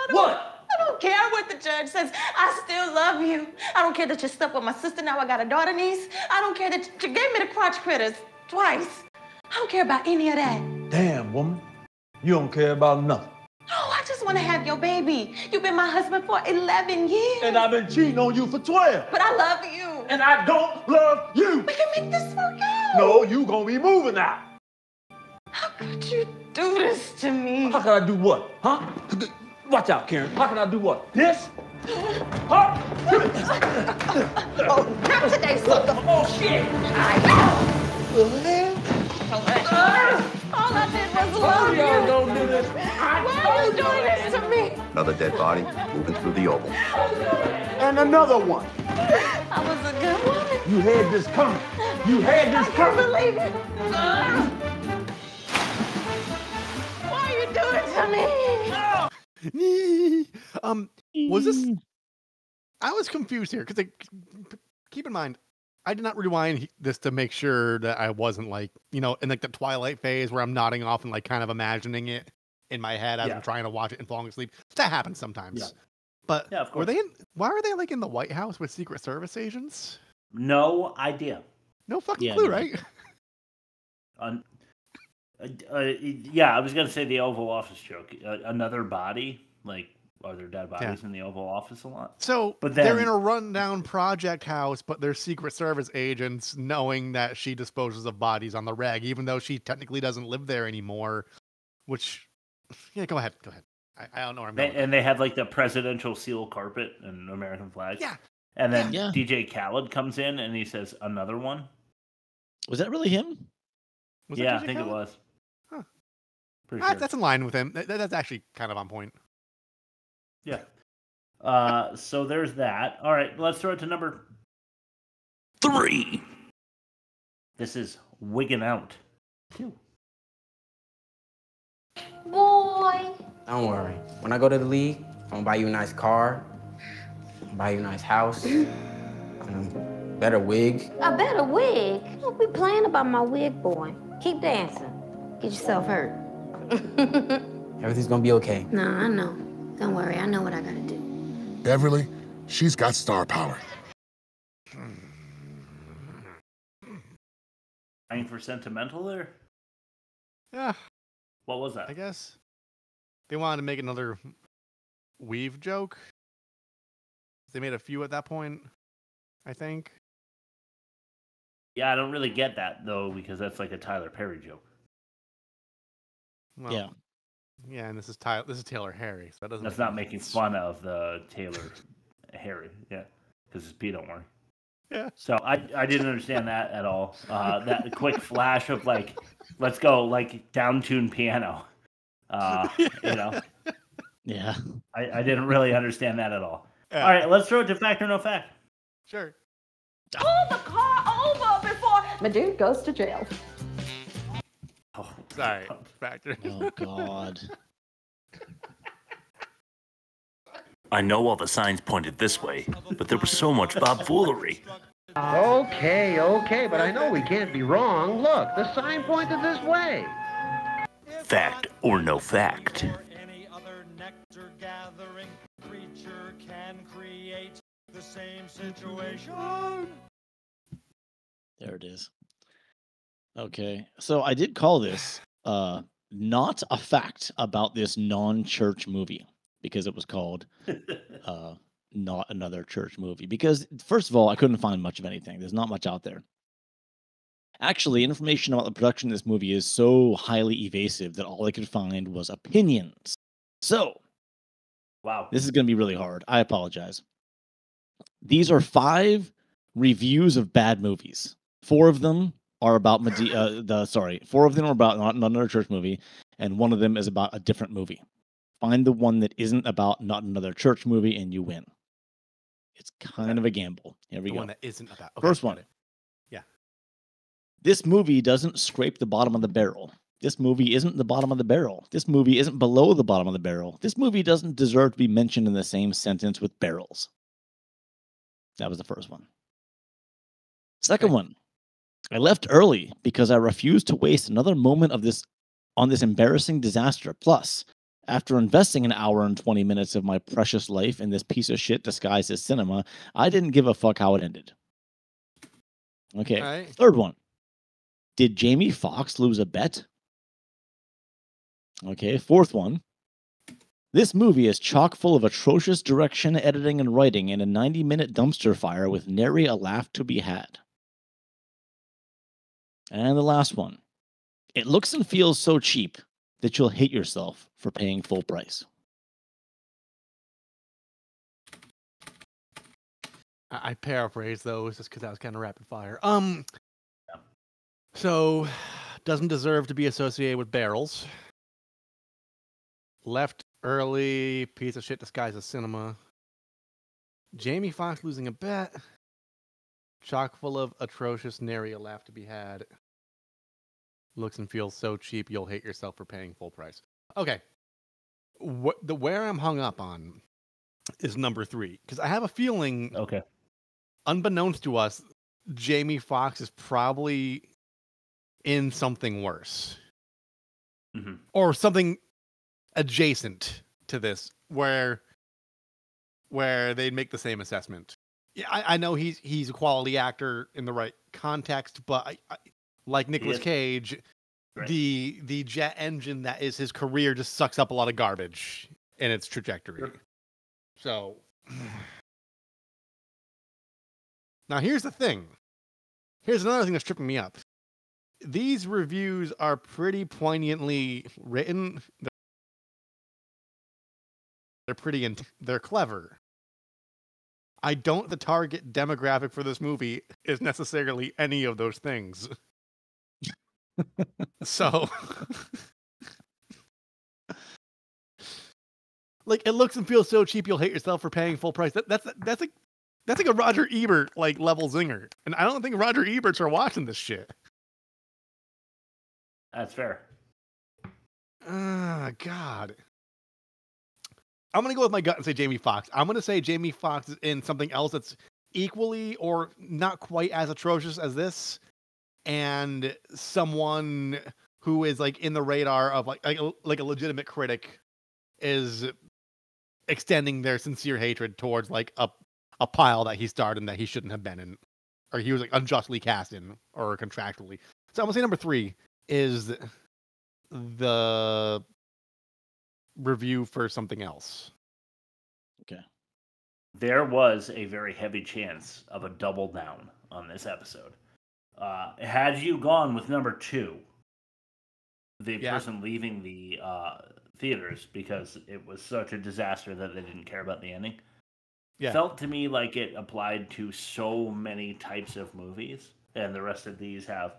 S16: I don't care what the judge says. I still love you. I don't care that you slept with my sister. Now I got a daughter niece. I don't care that you gave me the crotch critters twice. I don't care about any of that.
S18: Damn, woman. You don't care about nothing.
S16: Oh, I just want to have your baby. You've been my husband for 11 years.
S18: And I've been cheating on you for 12.
S16: But I love you.
S18: And I don't love you.
S16: We can make this work out.
S18: No, you gonna be moving out.
S16: How could you do this to me?
S18: How can I do what? Huh? Watch out, Karen. How can I do what? This? Huh?
S16: Oh, not today, sucker.
S18: Oh, shit.
S16: All I did was love you.
S18: Don't do this.
S16: Why are you doing this to me?
S15: Another dead body moving through the oval.
S18: And another one.
S16: I was a good woman.
S18: You had this coming. You had this
S16: I can't
S18: coming.
S16: believe it. Why are you doing it to me?
S1: Was this? I was confused here because keep in mind, I did not rewind this to make sure that I wasn't like, in like the Twilight phase where I'm nodding off and like kind of imagining it in my head as I'm trying to watch it and falling asleep. That happens sometimes.
S4: Yeah.
S1: But
S4: of course.
S1: why were they like in the White House with Secret Service agents?
S4: No idea.
S1: No fucking clue, right?
S4: Yeah, I was gonna say the Oval Office joke. Another body, like, are there dead bodies in the Oval Office a lot?
S1: So,
S4: but then,
S1: they're in a rundown project house, but they're Secret Service agents, knowing that she disposes of bodies on the reg, even though she technically doesn't live there anymore. Which, go ahead. I don't know where I'm going.
S4: And they had like the presidential seal carpet and American flag.
S1: Yeah.
S4: And then DJ Khaled comes in and he says, "Another one."
S5: Was that really him?
S4: I think it was.
S1: Huh.
S4: Pretty sure.
S1: That's in line with him. That's actually kind of on point.
S4: Yeah. So there's that. All right, let's throw it to number
S7: 3.
S4: This is Wiggin' Out 2.
S14: Boy. Don't worry. When I go to the league, I'm gonna buy you a nice car, buy you a nice house, better wig.
S19: A better wig? Don't be playing about my wig, boy. Keep dancing. Get yourself hurt.
S14: Everything's gonna be okay.
S19: No, I know. Don't worry, I know what I gotta do.
S2: Beverly, she's got star power.
S4: Trying for sentimental there?
S1: Yeah.
S4: What was that?
S1: I guess they wanted to make another weave joke. They made a few at that point, I think.
S4: Yeah, I don't really get that though, because that's like a Tyler Perry joke.
S1: Well, yeah, and this is Taylor Harry, so that doesn't.
S4: That's not making fun of the Taylor Harry, because his P don't work.
S1: Yeah.
S4: So I didn't understand that at all. That quick flash of like, let's go like down-tuned piano.
S5: Yeah.
S4: I didn't really understand that at all.
S1: Yeah.
S4: All right, let's throw it to fact or no fact.
S1: Sure.
S16: Pull the car over before my dude goes to jail.
S4: Oh,
S1: sorry, factor.
S5: Oh God.
S7: I know all the signs pointed this way, but there was so much Bob-foolery.
S15: Okay, but I know we can't be wrong. Look, the sign pointed this way.
S7: Fact or no fact?
S20: Any other nectar gathering creature can create the same situation.
S5: There it is. Okay, so I did call this not a fact about this non-church movie because it was called not another church movie. Because first of all, I couldn't find much of anything. There's not much out there. Actually, information about the production of this movie is so highly evasive that all I could find was opinions. So,
S4: wow,
S5: this is going to be really hard. I apologize. These are 5 reviews of bad movies. 4 of them are about Madea. 4 of them are about not another church movie, and 1 of them is about a different movie. Find the one that isn't about not another church movie, and you win. It's kind of a gamble. Here we go.
S1: The one that isn't about. Okay,
S5: First one.
S1: Yeah.
S5: This movie doesn't scrape the bottom of the barrel. This movie isn't the bottom of the barrel. This movie isn't below the bottom of the barrel. This movie doesn't deserve to be mentioned in the same sentence with barrels. That was the first one. Second one. I left early because I refused to waste another moment of this on this embarrassing disaster. Plus, after investing an hour and 20 minutes of my precious life in this piece of shit disguised as cinema, I didn't give a fuck how it ended. Okay,
S1: Right.
S5: Third one. Did Jamie Foxx lose a bet? Okay, fourth one. This movie is chock full of atrocious direction, editing, and writing in a 90-minute dumpster fire with nary a laugh to be had. And the last one. It looks and feels so cheap that you'll hate yourself for paying full price.
S1: I paraphrase those just because that was kind of rapid fire. So, doesn't deserve to be associated with barrels. Left early, piece of shit disguised as cinema. Jamie Foxx losing a bet. Chock full of atrocious, nary a laugh to be had. Looks and feels so cheap, you'll hate yourself for paying full price. Okay. Where I'm hung up on is number 3. Because I have a feeling, unbeknownst to us, Jamie Foxx is probably in something worse.
S4: Mm-hmm.
S1: Or something adjacent to this, where they'd make the same assessment. Yeah, I know he's a quality actor in the right context, but I like Nicolas Cage,
S4: right.
S1: the jet engine that is his career just sucks up a lot of garbage in its trajectory.
S4: Sure.
S1: So now here's the thing. Here's another thing that's tripping me up. These reviews are pretty poignantly written. They're clever. I don't. The target demographic for this movie is necessarily any of those things. So, like, it looks and feels so cheap, you'll hate yourself for paying full price. That's like a Roger Ebert like level zinger, and I don't think Roger Eberts are watching this shit.
S4: That's fair.
S1: God. I'm going to go with my gut and say Jamie Foxx. I'm going to say Jamie Foxx is in something else that's equally or not quite as atrocious as this, and someone who is like in the radar of like a legitimate critic is extending their sincere hatred towards like a pile that he starred in that he shouldn't have been in, or he was like unjustly cast in, or contractually. So I'm going to say number 3 is the review for something else.
S5: Okay.
S4: There was a very heavy chance of a double down on this episode. Had you gone with number 2, the person leaving the theaters because it was such a disaster that they didn't care about the ending, felt to me like it applied to so many types of movies, and the rest of these have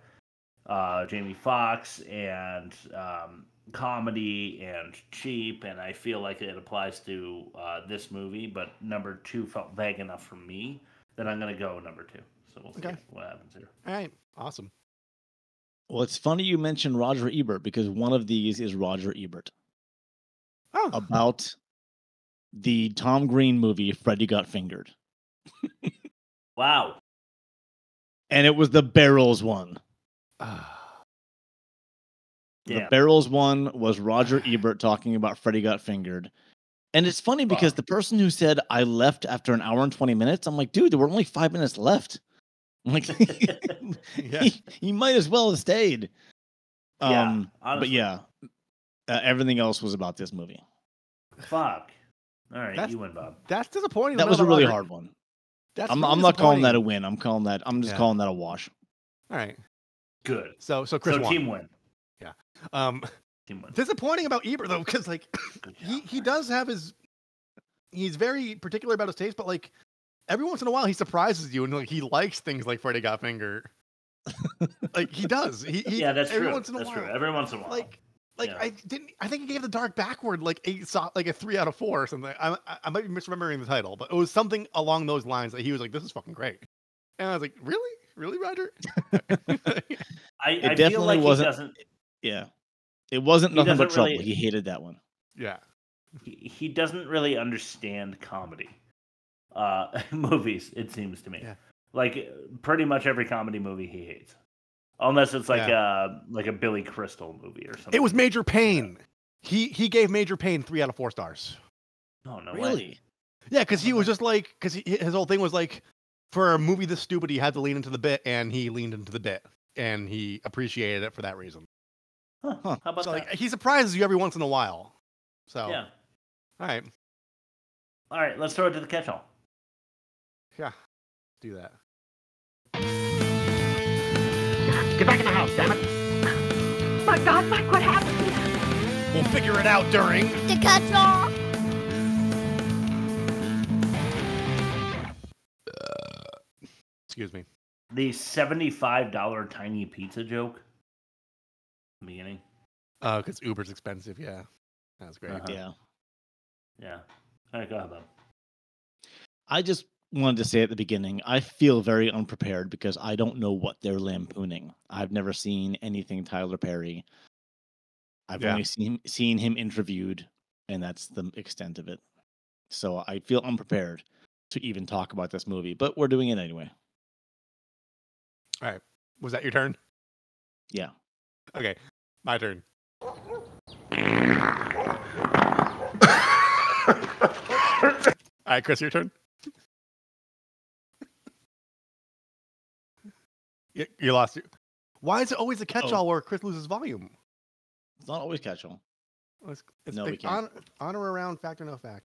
S4: Jamie Foxx and comedy and cheap, and I feel like it applies to this movie, but number 2 felt vague enough for me that I'm going to go number 2. So we'll see what happens here.
S1: All right. Awesome.
S5: Well, it's funny you mentioned Roger Ebert, because one of these is Roger Ebert.
S1: Oh.
S5: About the Tom Green movie, Freddy Got Fingered.
S4: Wow.
S5: And it was the Barrels one. The Barrels one was Roger Ebert talking about Freddy Got Fingered. And it's funny because the person who said, I left after an hour and 20 minutes, I'm like, dude, there were only 5 minutes left. I'm like, he might as well have stayed. But yeah, everything else was about this movie.
S4: Fuck. All right, you win, Bob.
S1: That's disappointing.
S5: That was a really hard one. I'm
S1: really
S5: not calling that a
S1: disappointing.
S5: win. I'm just calling that a wash.
S1: All right.
S4: Good.
S1: So Chris won.
S4: Team win.
S1: Yeah.
S4: Team win.
S1: Disappointing about Ebert though, because like he does have he's very particular about his taste, but like every once in a while he surprises you and like he likes things like Freddy Got Fingered. Like he does. He
S4: yeah, that's
S1: every
S4: true.
S1: Once in a
S4: that's
S1: while.
S4: true. Every once in a while.
S1: Like I think he gave The Dark Backward like a 3 out of 4 or something. I might be misremembering the title, but it was something along those lines that he was like, "This is fucking great," and I was like, "Really, Roger?"
S4: I feel like
S5: wasn't.
S4: He doesn't.
S5: Yeah, it wasn't nothing but trouble.
S4: Really,
S5: he hated that one.
S1: Yeah,
S4: he doesn't really understand comedy movies. It seems to me, like pretty much every comedy movie he hates. Unless it's like
S1: Yeah.
S4: a Billy Crystal movie or something.
S1: It was Major Payne. He gave Major Payne 3 out of 4 stars.
S4: Oh no,
S5: Really?
S1: Yeah, because he was just like, his whole thing was like, for a movie this stupid, he had to lean into the bit, and he leaned into the bit, and he appreciated it for that reason.
S4: Huh. How about
S1: So
S4: that?
S1: like, he surprises you every once in a while. So
S4: Yeah.
S1: all right,
S4: Let's throw it to the catch-all.
S1: yeah, do that.
S8: Get back in the house, damn it.
S3: My God, Mike, what happened?
S8: We'll figure it out during
S3: The catch-all.
S1: Excuse me.
S4: The $75 tiny pizza joke. In the beginning.
S1: Because Uber's expensive. Yeah, that's great.
S5: Yeah.
S4: Yeah. All right, go ahead, Bob.
S5: I just wanted to say at the beginning, I feel very unprepared because I don't know what they're lampooning. I've never seen anything Tyler Perry. I've only seen him interviewed, and that's the extent of it. So I feel unprepared to even talk about this movie, but we're doing it anyway.
S1: All right, was that your turn?
S5: Yeah.
S1: Okay, my turn. All right, Chris, your turn. You lost it. Why is it always a catch-all where Chris loses volume?
S5: It's not always catch-all.
S1: It's
S5: No, we
S1: like
S5: can't.
S1: on or around fact or no fact.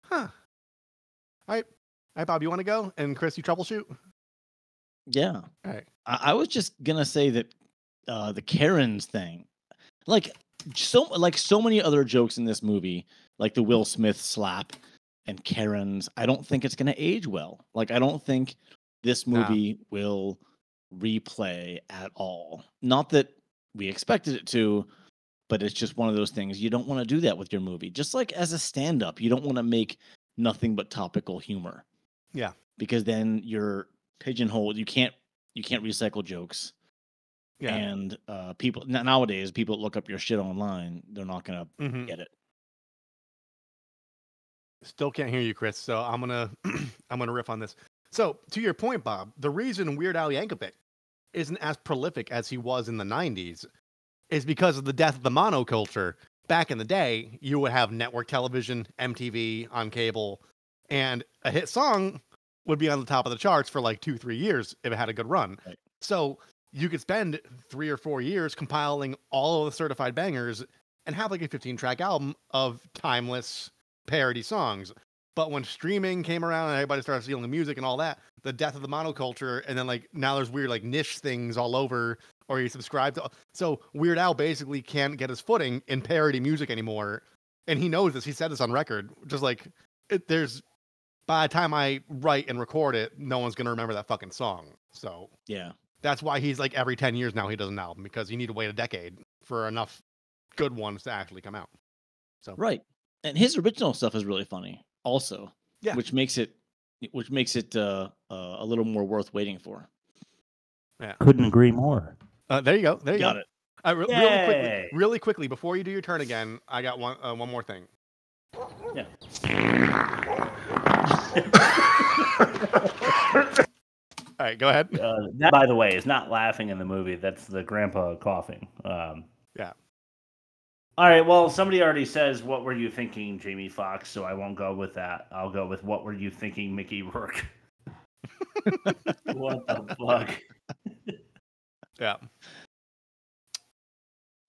S1: Huh. All right, Bob, you want to go? And Chris, you troubleshoot?
S5: Yeah.
S1: All right.
S5: I was just gonna say that the Karens thing, like so many other jokes in this movie, like the Will Smith slap and Karens, I don't think it's gonna age well. Like I don't think this movie will replay at all. Not that we expected it to, but it's just one of those things. You don't want to do that with your movie. Just like as a stand-up, you don't want to make nothing but topical humor.
S1: Yeah.
S5: Because then you're pigeonholed. You can't recycle jokes.
S1: Yeah.
S5: And people nowadays, people look up your shit online. They're not gonna get it.
S1: Still can't hear you, Chris. So I'm gonna riff on this. So to your point, Bob, the reason Weird Al Yankovic isn't as prolific as he was in the 90s is because of the death of the monoculture. Back in the day, you would have network television, MTV on cable, and a hit song would be on the top of the charts for like 2-3 years if it had a good run.
S5: Right.
S1: So you could spend 3 or 4 years compiling all of the certified bangers and have like a 15-track album of timeless parody songs. But when streaming came around and everybody started stealing the music and all that, the death of the monoculture, and then like now there's weird like niche things all over, or you subscribe to. So Weird Al basically can't get his footing in parody music anymore, and he knows this. He said this on record. Just like there's, by the time I write and record it, no one's gonna remember that fucking song. So
S5: yeah,
S1: that's why he's like every 10 years now he does an album, because you need to wait a decade for enough good ones to actually come out. So
S5: right, and his original stuff is really funny. Also,
S1: yeah,
S5: which makes it a little more worth waiting for.
S1: Yeah,
S7: couldn't agree more.
S1: There you go. There you
S5: Got
S1: go.
S5: it.
S1: Really quickly, before you do your turn again, I got one more thing.
S4: Yeah.
S1: All right, go ahead.
S4: That, by the way, is not laughing in the movie. That's the grandpa coughing.
S1: Yeah.
S4: All right, well, somebody already says, what were you thinking, Jamie Foxx? So I won't go with that. I'll go with, what were you thinking, Mickey Rourke? What the fuck?
S1: Yeah.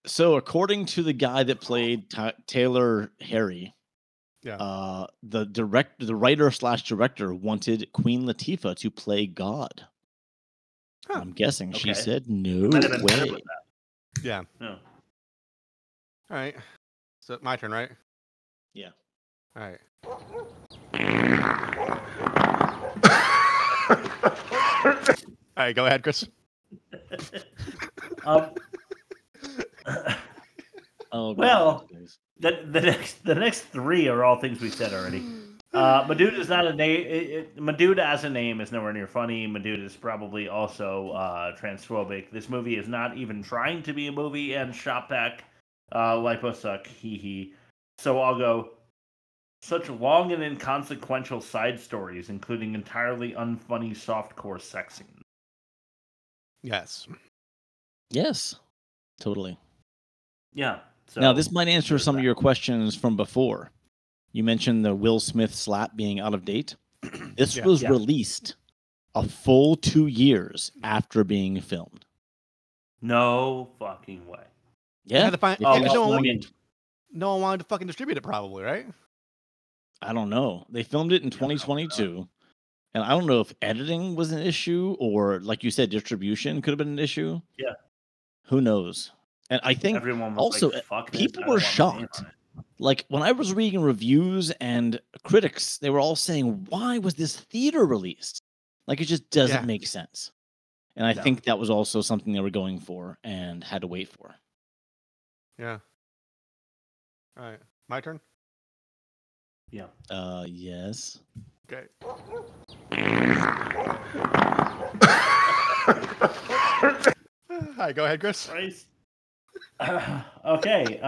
S5: So according to the guy that played Taylor Harry,
S1: yeah,
S5: the writer/director wanted Queen Latifah to play God.
S1: Huh.
S5: I'm guessing she
S4: Okay.
S5: said no
S4: Might have been better
S5: way.
S4: with that.
S1: Yeah.
S4: No.
S1: All right. So my turn, right?
S5: Yeah.
S1: All right. All right, go ahead, Chris.
S5: Oh,
S4: well, the next three are all things we said already. Maduda is not a name. Maduda as a name is nowhere near funny. Maduda is probably also transphobic. This movie is not even trying to be a movie, and Shopback, Liposuck, hee hee. So I'll go. Such long and inconsequential side stories, including entirely unfunny softcore sex scenes.
S1: Yes.
S5: Yes, totally.
S4: Yeah. So
S5: now, this might answer some of your questions from before. You mentioned the Will Smith slap being out of date. This was released a full 2 years after being filmed.
S4: No fucking way.
S5: Yeah.
S1: Had to find,
S5: They
S1: no
S5: finished
S1: one wanted to fucking distribute it, probably, right?
S5: I don't know. They filmed it in 2022. And I don't know if editing was an issue or, like you said, distribution could have been an issue.
S4: Yeah.
S5: Who knows? And I think
S4: Everyone was
S5: also
S4: like, fuck this,
S5: people
S4: I don't
S5: were
S4: want my name
S5: shocked.
S4: on it.
S5: Like when I was reading reviews and critics, they were all saying, why was this theater released? Like it just doesn't make sense. And I think that was also something they were going for and had to wait for.
S1: Yeah. All right. My turn?
S4: Yeah.
S5: Yes.
S1: Okay. Hi, go ahead, Chris.
S4: Okay.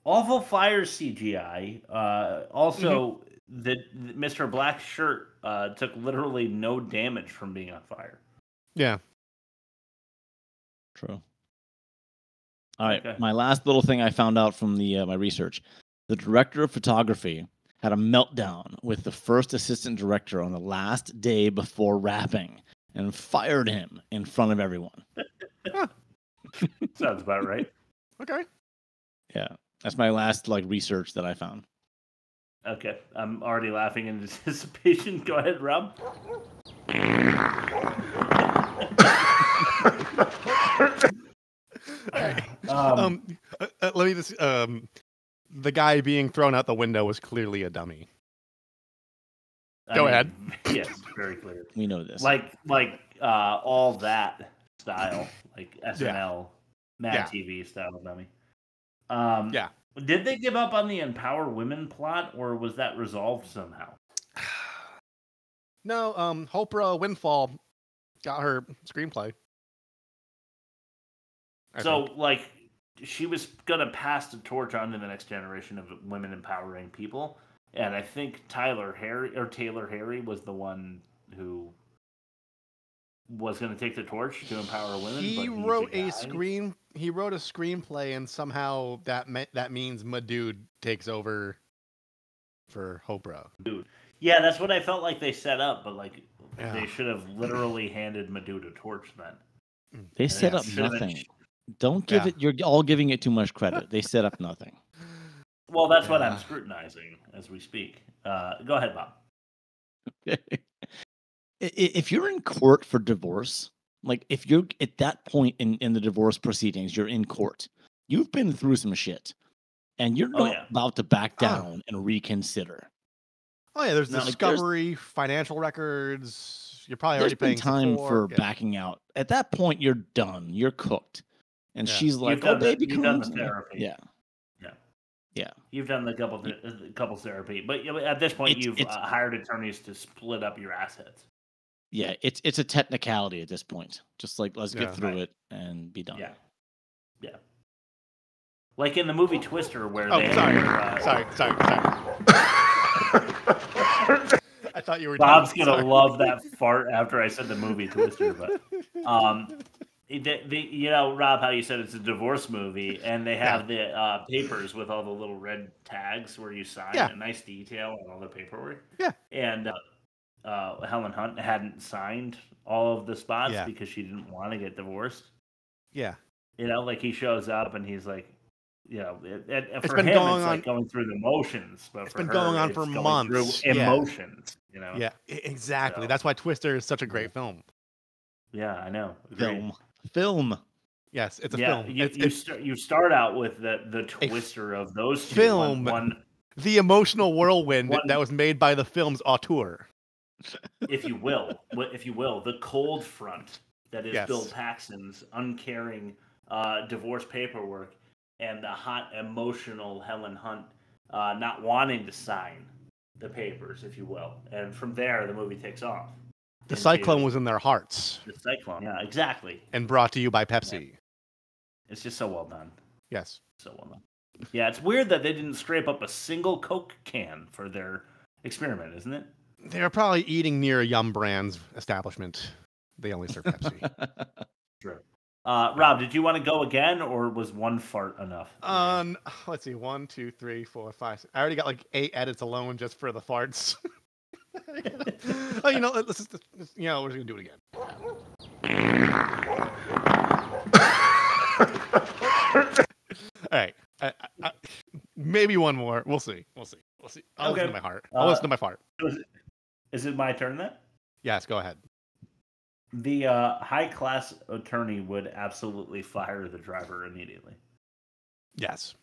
S4: Awful Fire CGI. Also, the Mr. Black shirt took literally no damage from being on fire.
S1: Yeah.
S5: True. All right.
S4: Okay.
S5: My last little thing I found out from the my research. The director of photography had a meltdown with the first assistant director on the last day before wrapping and fired him in front of everyone.
S4: Sounds about right.
S1: Okay.
S5: Yeah. That's my last research that I found.
S4: Okay. I'm already laughing in anticipation. Go ahead, Rob.
S1: Let me just the guy being thrown out the window was clearly a dummy. Go ahead.
S4: Yes, very clear.
S5: We know this.
S4: Like all that style, like SNL, Mad TV style dummy.
S1: Yeah.
S4: Did they give up on the Empower Women plot, or was that resolved somehow?
S1: No, Oprah Windfall got her screenplay.
S4: So, she was gonna pass the torch on to the next generation of women empowering people, and I think Taylor Harry was the one who was gonna take the torch to empower women.
S1: He wrote a screenplay, and somehow that means Madude takes over for Oprah.
S4: Dude. Yeah, that's what I felt like they set up, but they should have literally handed Madude a torch then.
S5: They set up nothing. Don't give it. You're all giving it too much credit. They set up nothing.
S4: Well, that's what I'm scrutinizing as we speak. Go ahead, Bob.
S5: If you're in court for divorce, if you're at that point in the divorce proceedings, you're in court. You've been through some shit, and you're not about to back down and reconsider.
S1: Oh yeah, there's discovery, financial records. You're probably already paying
S5: time for backing out. At that point, you're done. You're cooked. And she's like, "Oh, baby,
S4: you've done the therapy."
S5: Yeah.
S4: You've done the couple therapy, but at this point, you've hired attorneys to split up your assets.
S5: Yeah, it's a technicality at this point. Just let's get through it and be done.
S4: Yeah. Like in the movie Twister, where
S1: sorry. I thought you were.
S4: Bob's gonna love that fart after I said the movie Twister, but Rob, how you said it's a divorce movie, and they have the papers with all the little red tags where you sign. A nice detail on all the paperwork.
S1: Yeah,
S4: and Helen Hunt hadn't signed all of the spots because she didn't want to get divorced.
S1: Yeah,
S4: he shows up and he's like.
S1: It's
S4: for
S1: been
S4: him,
S1: going
S4: it's
S1: on,
S4: going through the motions, but
S1: it's
S4: for
S1: been
S4: her,
S1: going on for
S4: going
S1: months.
S4: Through emotions,
S1: Yeah, exactly. So. That's why Twister is such a great film.
S4: Yeah, I know.
S5: Film.
S1: Yes, it's a film.
S4: You start out with the Twister of those two.
S1: Film. The emotional whirlwind that was made by the film's auteur.
S4: If you will, the cold front that is Bill Paxton's uncaring divorce paperwork. And the hot, emotional Helen Hunt not wanting to sign the papers, if you will. And from there, the movie takes off.
S1: The cyclone was in their hearts.
S4: The cyclone, yeah, exactly.
S1: And brought to you by Pepsi.
S4: Yeah. It's just so well done.
S1: Yes.
S4: So well done. Yeah, it's weird that they didn't scrape up a single Coke can for their experiment, isn't it?
S1: They were probably eating near a Yum Brands establishment. They only serve Pepsi.
S4: True. Rob, did you want to go again, or was one fart enough?
S1: Let's see. 1, 2, 3, 4, 5. 6. I already got like 8 edits alone just for the farts. Oh, let's just, we're just gonna do it again. All right. Maybe one more. We'll see. I'll listen to my heart. I'll listen to my fart.
S4: Is it my turn then?
S1: Yes, go ahead.
S4: The high-class attorney would absolutely fire the driver immediately.
S1: Yes.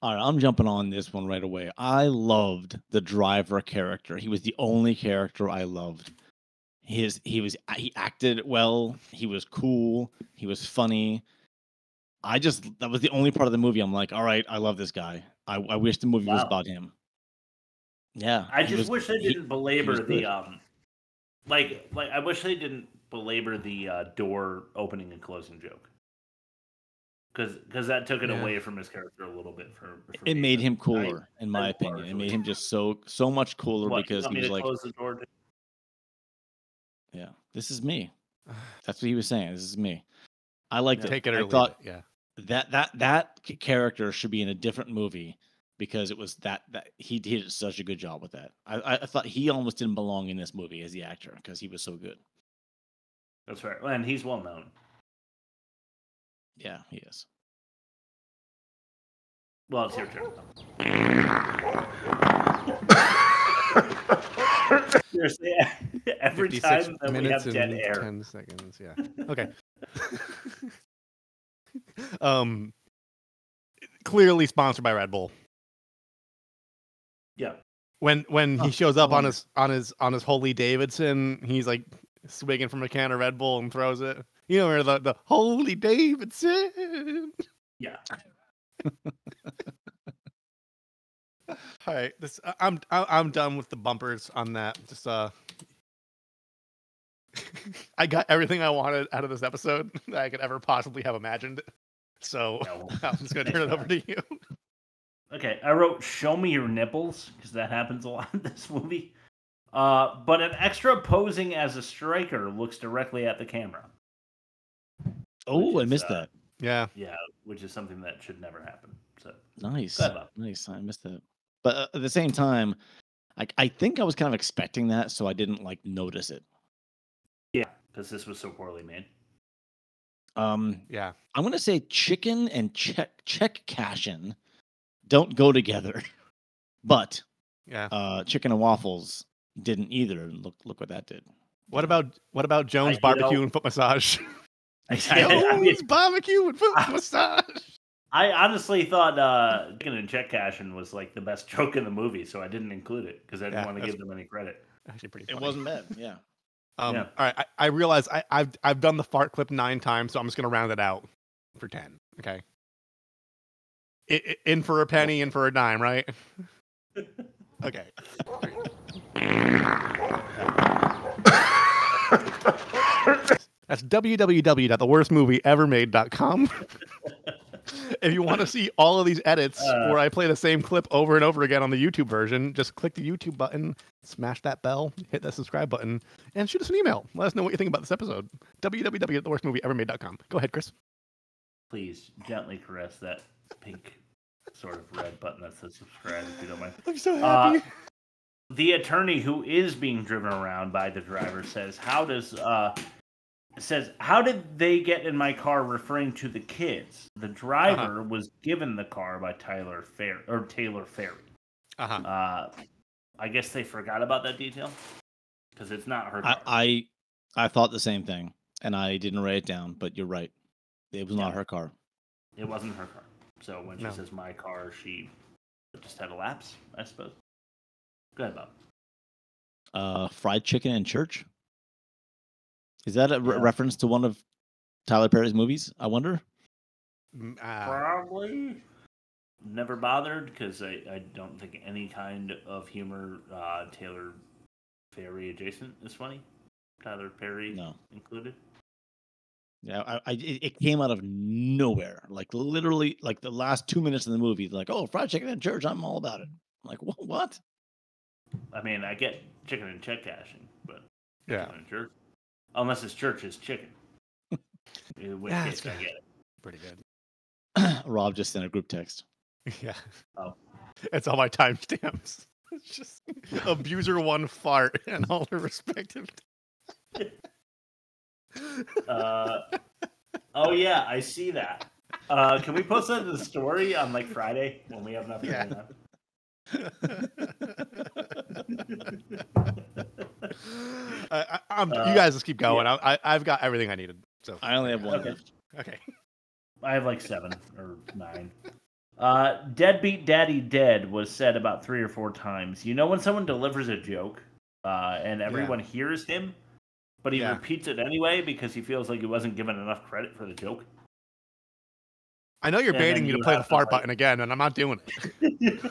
S5: All right, I'm jumping on this one right away. I loved the driver character. He was the only character I loved. He acted well. He was cool. He was funny. That was the only part of the movie I'm like, all right, I love this guy. I wish the movie was about him. Yeah.
S4: I just wish they didn't belabor the I wish they didn't belabor the door opening and closing joke. Because that took it away from his character a little bit.
S5: It made him cooler, in my opinion. It made him just so much cooler because he was like,
S4: close the door
S5: yeah, this is me. That's what he was saying. This is me. I liked it.
S1: Take it or
S5: I thought
S1: leave it.
S5: that character should be in a different movie because it was that he did such a good job with that. I thought he almost didn't belong in this movie as the actor because he was so good.
S4: That's right. And he's well known.
S5: Yeah, he is.
S4: Well, it's your turn. Seriously, every time that we have dead air.
S1: 10 seconds, yeah. Okay. Clearly sponsored by Red Bull.
S4: Yeah.
S1: When he shows up on his Holy Davidson, he's like swigging from a can of Red Bull and throws it. You know where the Holy Davidson.
S4: Yeah.
S1: All right, I'm done with the bumpers on that. Just I got everything I wanted out of this episode that I could ever possibly have imagined. So I'm just gonna turn it over to you.
S4: Okay, I wrote "Show me your nipples" because that happens a lot in this movie. But an extra posing as a striker looks directly at the camera.
S5: Oh, I missed that.
S1: Yeah.
S4: Yeah, which is something that should never happen. So
S5: nice.
S4: Go ahead, Bob.
S5: Nice. I missed that. But at the same time, I think I was kind of expecting that, so I didn't notice it.
S4: Yeah, because this was so poorly made.
S1: Yeah.
S5: I'm gonna say chicken and check cashing don't go together. But chicken and waffles didn't either. And look what that did.
S1: What about Jones barbecue and foot massage? Jones barbecue and foot massage.
S4: I honestly thought chicken and check cashing was like the best joke in the movie, so I didn't include it because I didn't want to give them any credit.
S1: Actually, pretty funny.
S5: It wasn't bad. Yeah.
S1: All right. I realize I've done the fart clip 9 times, so I'm just gonna round it out for 10. Okay. In for a penny, in for a dime, right? Okay. That's www.theworstmovieevermade.com. If you want to see all of these edits where I play the same clip over and over again on the YouTube version, just click the YouTube button, smash that bell, hit that subscribe button, and shoot us an email. Let us know what you think about this episode. www.theworstmovieevermade.com. Go ahead, Chris.
S4: Please gently caress that pink sort of red button that says subscribe if you don't mind.
S1: I'm so happy.
S4: The attorney who is being driven around by the driver says, how did they get in my car, referring to the kids? The driver was given the car by Taylor Ferry. I guess they forgot about that detail because it's not her car.
S5: I thought the same thing, and I didn't write it down, but you're right. It was not her car.
S4: It wasn't her car. So when she says my car, she just had a lapse, I suppose. Go ahead, Bob.
S5: Fried chicken in church? Is that a reference to one of Tyler Perry's movies, I wonder?
S4: Probably. Never bothered because I don't think any kind of humor Taylor Perry adjacent is funny. Tyler Perry included.
S5: Yeah, it came out of nowhere. Like literally, like the last 2 minutes of the movie, like, oh, fried chicken in church, I'm all about it. I'm like, what?
S4: I mean, I get chicken and check cashing, but
S1: Yeah.
S4: in church. Unless his church is chicken. In which case I get it.
S1: Pretty good.
S5: Rob just sent a group text.
S1: Yeah.
S4: Oh.
S1: It's all my timestamps. It's just abuser one fart and all the respective.
S4: Oh yeah, I see that. Can we post that in the story on like Friday when we have nothing going on?
S1: You guys just keep going. Yeah. I've got everything I needed. So
S5: I only have one left.
S1: Okay.
S4: I have like 7 or 9. Deadbeat Daddy Dead was said about 3 or 4 times. You know when someone delivers a joke and everyone hears him, but he repeats it anyway because he feels like he wasn't given enough credit for the joke?
S1: I know you're baiting me to play the fart button again, and I'm not doing it.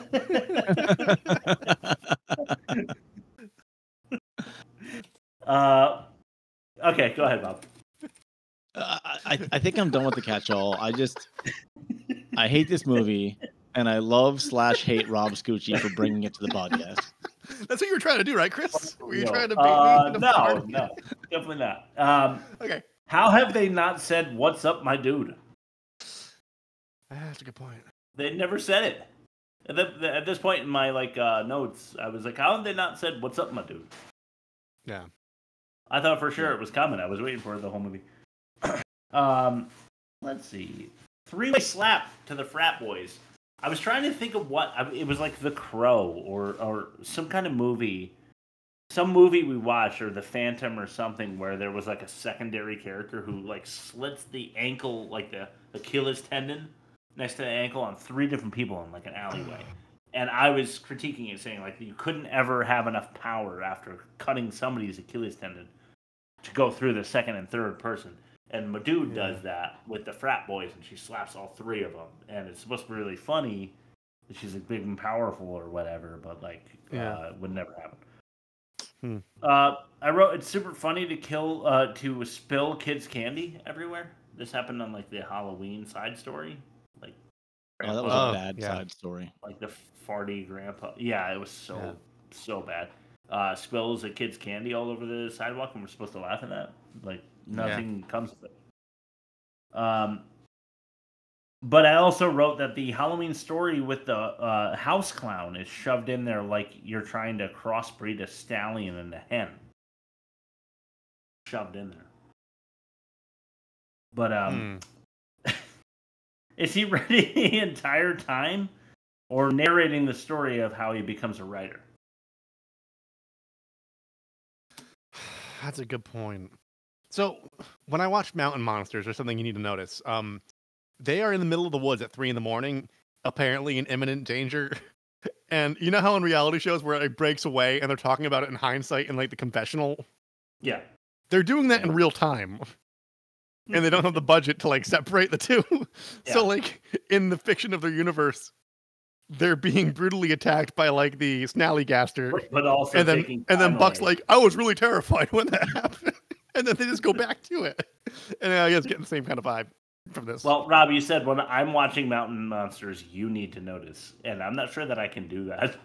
S4: Okay, go ahead, Bob.
S5: I think I'm done with the catch-all. I hate this movie, and I love/hate Rob Scucci for bringing it to the podcast.
S1: That's what you were trying to do, right, Chris? Were you trying to bait me?
S4: No, definitely not.
S1: Okay.
S4: How have they not said, "What's up, my dude"?
S1: That's a good point.
S4: They never said it. At this point in my notes, I was like, "How have they not said, 'What's up, my dude'?"
S1: Yeah.
S4: I thought for sure it was coming. I was waiting for it the whole movie. Let's see. 3-way slap to the frat boys. I was trying to think of what it was, like The Crow or some kind of movie. Some movie we watched, or The Phantom or something, where there was like a secondary character who like slits the ankle, like the Achilles tendon next to the ankle on 3 different people in like an alleyway. And I was critiquing it, saying like you couldn't ever have enough power after cutting somebody's Achilles tendon to go through the second and third person. And Madea does that with the frat boys, and she slaps all 3 of them. And it's supposed to be really funny that she's like big and powerful or whatever, but like it would never happen. I wrote it's super funny to spill kids' candy everywhere. This happened on like the Halloween side story. Like,
S5: that was a bad side story.
S4: Like the farty grandpa. Yeah, it was so bad. Spills a kid's candy all over the sidewalk, and we're supposed to laugh at that. Like nothing comes of it. But I also wrote that the Halloween story with the house clown is shoved in there like you're trying to crossbreed a stallion and a hen. Shoved in there. But is he ready the entire time, or narrating the story of how he becomes a writer?
S1: That's a good point. So when I watch Mountain Monsters, there's something you need to notice. They are in the middle of the woods at 3 a.m, apparently in imminent danger. And you know how in reality shows where it breaks away and they're talking about it in hindsight in like the confessional?
S4: Yeah.
S1: They're doing that in real time. And they don't have the budget to like separate the two. So like in the fiction of their universe, they're being brutally attacked by like the Snallygaster.
S4: But also
S1: and then Buck's like, I was really terrified when that happened. And then they just go back to it. And I guess getting the same kind of vibe from this.
S4: Well, Rob, you said when I'm watching Mountain Monsters, you need to notice. And I'm not sure that I can do that.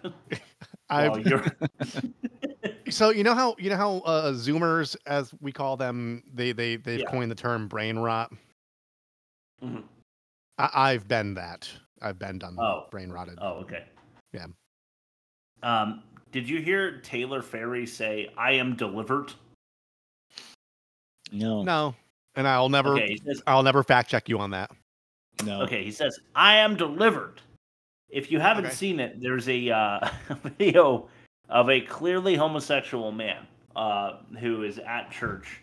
S1: So you know how Zoomers, as we call them, they've coined the term brain rot.
S4: Mm-hmm.
S1: I've been that. I've been done brain rotted.
S4: Oh, okay.
S1: Yeah.
S4: Did you hear Taylor Ferry say, "I am delivered"?
S5: No.
S1: And I'll never fact check you on that.
S5: No.
S4: Okay, he says, "I am delivered." If you haven't seen it, there's a video of a clearly homosexual man who is at church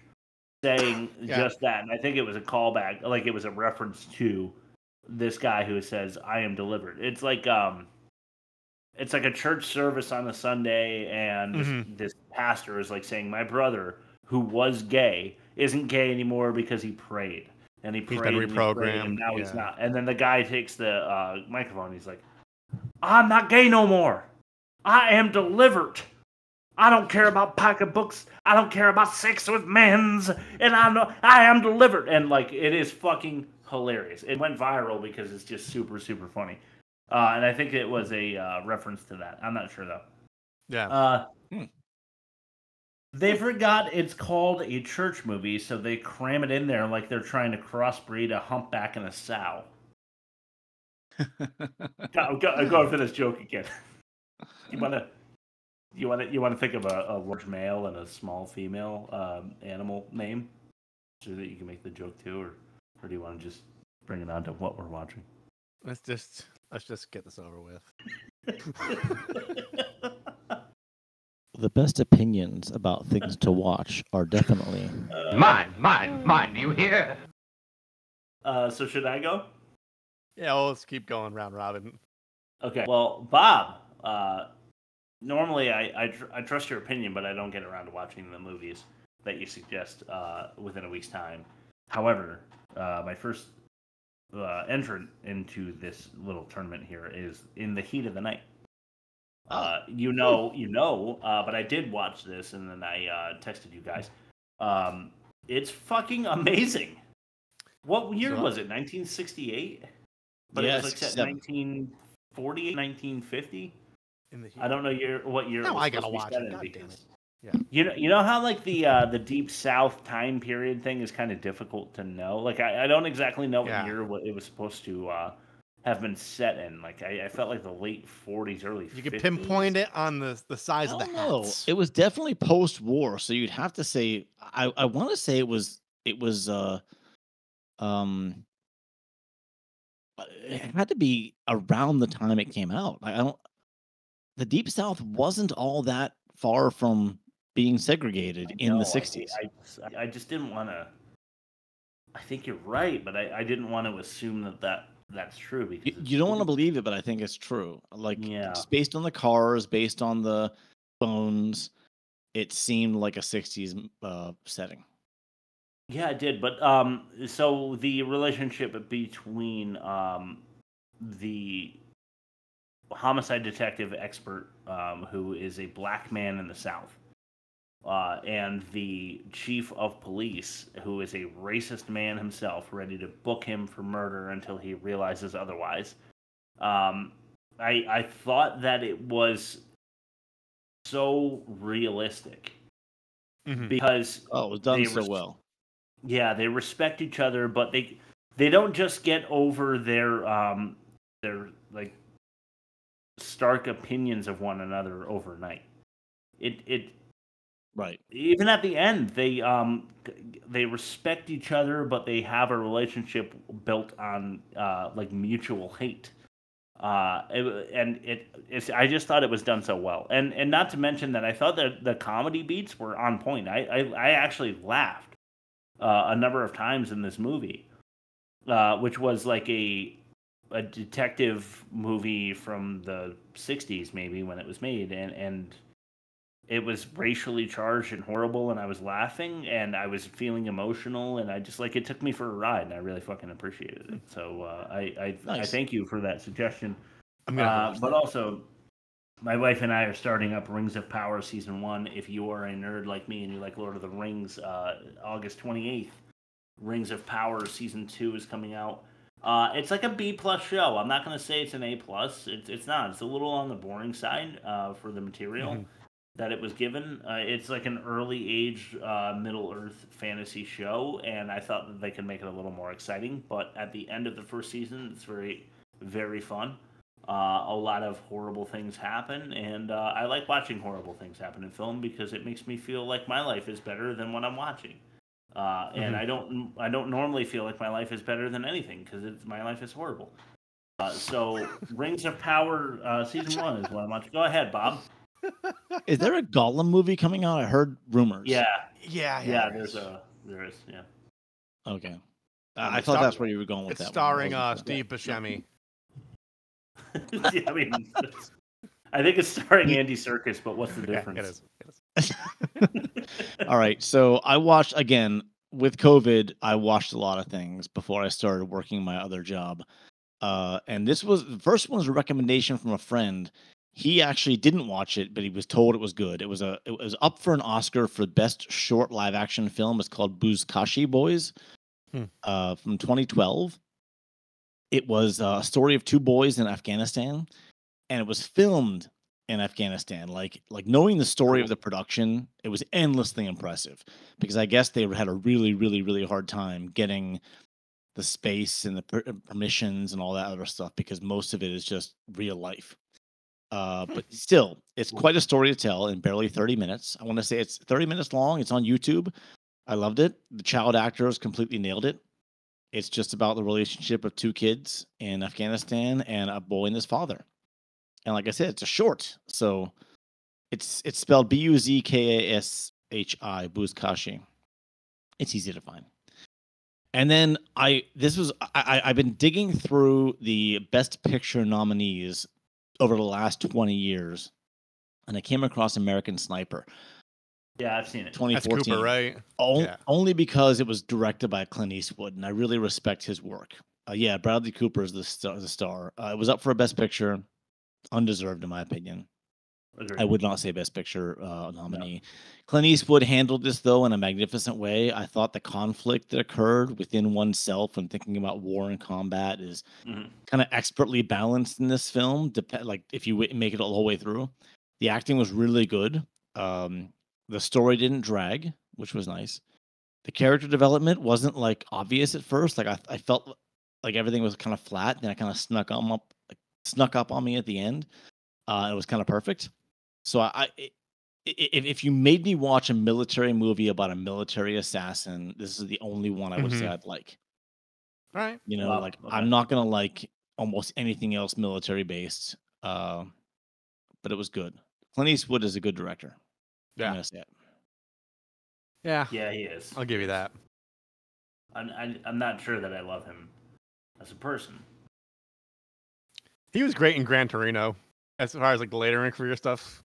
S4: saying just that. And I think it was a callback, like it was a reference to this guy who says, "I am delivered." It's like a church service on a Sunday, and this pastor is like saying, "My brother, who was gay, isn't gay anymore because he prayed. And he prayed,
S1: he's been reprogrammed,
S4: and now he's not." And then the guy takes the microphone. He's like, "I'm not gay no more. I am delivered. I don't care about pocketbooks. I don't care about sex with men's. And I am delivered." And like, it is fucking hilarious. It went viral because it's just super, super funny. And I think it was a reference to that. I'm not sure though.
S1: Yeah.
S4: They forgot it's called a church movie, so they cram it in there like they're trying to crossbreed a humpback and a sow. Go for this joke again. You want to think of a large male and a small female animal name, so that you can make the joke too, or do you want to just bring it on to what we're watching?
S1: Let's just get this over with.
S5: The best opinions about things to watch are definitely
S6: Mine, do you hear?
S4: So should I go?
S1: Yeah, well, let's keep going round robin.
S4: Okay. Well, Bob, normally I trust your opinion, but I don't get around to watching the movies that you suggest within a week's time. However, my first entrant into this little tournament here is In the Heat of the Night. But I did watch this, and then I texted you guys. It's fucking amazing. What year was it? 1968? But
S5: yes,
S4: it was like set 1940, 1950. I don't know what year.
S1: No,
S4: it was
S1: I gotta
S4: supposed
S1: watch
S4: to be set
S1: it.
S4: in
S1: God
S4: because,
S1: damn it.
S4: You know how like the Deep South time period thing is kind of difficult to know. Like I don't exactly know what year it was supposed to have been set in. Like I felt like the late 40s, early 50s.
S1: You could pinpoint it on the size of the hats.
S5: It was definitely post-war, so you'd have to say I want to say it was it had to be around the time it came out. The Deep South wasn't all that far from being segregated in the 60s.
S4: I just didn't want to. I think you're right, but I didn't want to assume that's true because
S5: You don't want to believe it, but I think it's true. Like, just based on the cars, based on the bones, it seemed like a 60s setting.
S4: Yeah, it did. But so the relationship between the homicide detective expert, who is a black man in the South, and the chief of police, who is a racist man himself, ready to book him for murder until he realizes otherwise. I thought that it was so realistic because
S5: it was done so well.
S4: Yeah, they respect each other, but they don't just get over their like stark opinions of one another overnight.
S5: Right.
S4: Even at the end, they respect each other, but they have a relationship built on like mutual hate. I just thought it was done so well, and not to mention that I thought that the comedy beats were on point. I actually laughed a number of times in this movie, which was like a detective movie from the 60s, maybe, when it was made, and it was racially charged and horrible, and I was laughing, and I was feeling emotional, and I just, like, it took me for a ride, and I really fucking appreciated it. So I thank you for that suggestion. But also, my wife and I are starting up Rings of Power Season 1. If you are a nerd like me and you like Lord of the Rings, August 28th, Rings of Power Season 2 is coming out. It's like a B+ show. I'm not going to say it's an A+. It's not. It's a little on the boring side for the material that it was given. It's like an early age Middle-earth fantasy show, and I thought that they could make it a little more exciting. But at the end of the first season, it's very, very fun. A lot of horrible things happen, and I like watching horrible things happen in film because it makes me feel like my life is better than what I'm watching. And I don't normally feel like my life is better than anything because my life is horrible. So Rings of Power Season 1 is what I'm watching. Go ahead, Bob.
S5: Is there a Gollum movie coming out? I heard rumors.
S4: Yeah.
S1: There is.
S4: There is. Yeah.
S5: Okay. I thought that's where you were going with
S1: it's
S5: that.
S1: It's starring Steve Buscemi.
S4: Yeah, I mean, I think it's starring Andy Serkis, but what's the difference?
S1: It is.
S5: All right. So I watched, again, with COVID, I watched a lot of things before I started working my other job. And the first one was a recommendation from a friend. He actually didn't watch it, but he was told it was good. It was up for an Oscar for best short live action film. It's called Buzkashi Boys from 2012. It was a story of two boys in Afghanistan, and it was filmed in Afghanistan. Like knowing the story of the production, it was endlessly impressive because I guess they had a really, really, really hard time getting the space and the permissions and all that other stuff because most of it is just real life. But still, it's quite a story to tell in barely 30 minutes. I want to say it's 30 minutes long. It's on YouTube. I loved it. The child actors completely nailed it. It's just about the relationship of two kids in Afghanistan and a boy and his father. And like I said, it's a short. So it's spelled Buzkashi, Buzkashi. It's easy to find. And then I've been digging through the Best Picture nominees over the last 20 years, and I came across American Sniper.
S4: Yeah, I've seen it.
S5: 2014.
S1: That's Cooper, right?
S5: Only because it was directed by Clint Eastwood, and I really respect his work. Yeah, Bradley Cooper is the star. It was up for a Best Picture, undeserved in my opinion.
S4: Agreed.
S5: I would not say Best Picture nominee. No. Clint Eastwood handled this, though, in a magnificent way. I thought the conflict that occurred within oneself when thinking about war and combat is kind of expertly balanced in this film. Like, if you make it all the way through. The acting was really good. The story didn't drag, which was nice. The character development wasn't, like, obvious at first. Like, I felt like everything was kind of flat, and it kind of snuck up on me at the end. It was kind of perfect. So if you made me watch a military movie about a military assassin, this is the only one I would say I'd like.
S1: All right.
S5: You know, okay. I'm not gonna like almost anything else military based, but it was good. Clint Eastwood is a good director.
S1: Yeah.
S5: I'm gonna say it.
S1: Yeah.
S4: Yeah, he is.
S1: I'll give you that.
S4: I'm not sure that I love him as a person.
S1: He was great in Gran Torino, as far as like the later in career stuff.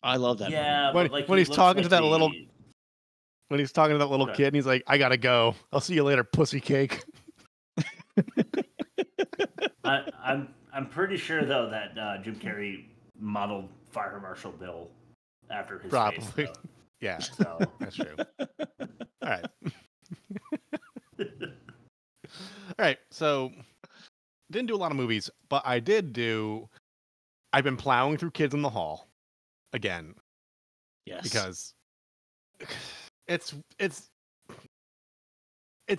S5: I love that.
S4: Yeah,
S1: when he's talking to that little kid, and he's like, "I gotta go. I'll see you later, pussy cake."
S4: I'm pretty sure though that Jim Carrey modeled Fire Marshal Bill after his
S1: Probably.
S4: face.
S1: Yeah,
S4: so
S1: that's true. All right. All right. So didn't do a lot of movies, but I've been plowing through Kids in the Hall again.
S5: Yes.
S1: Because it's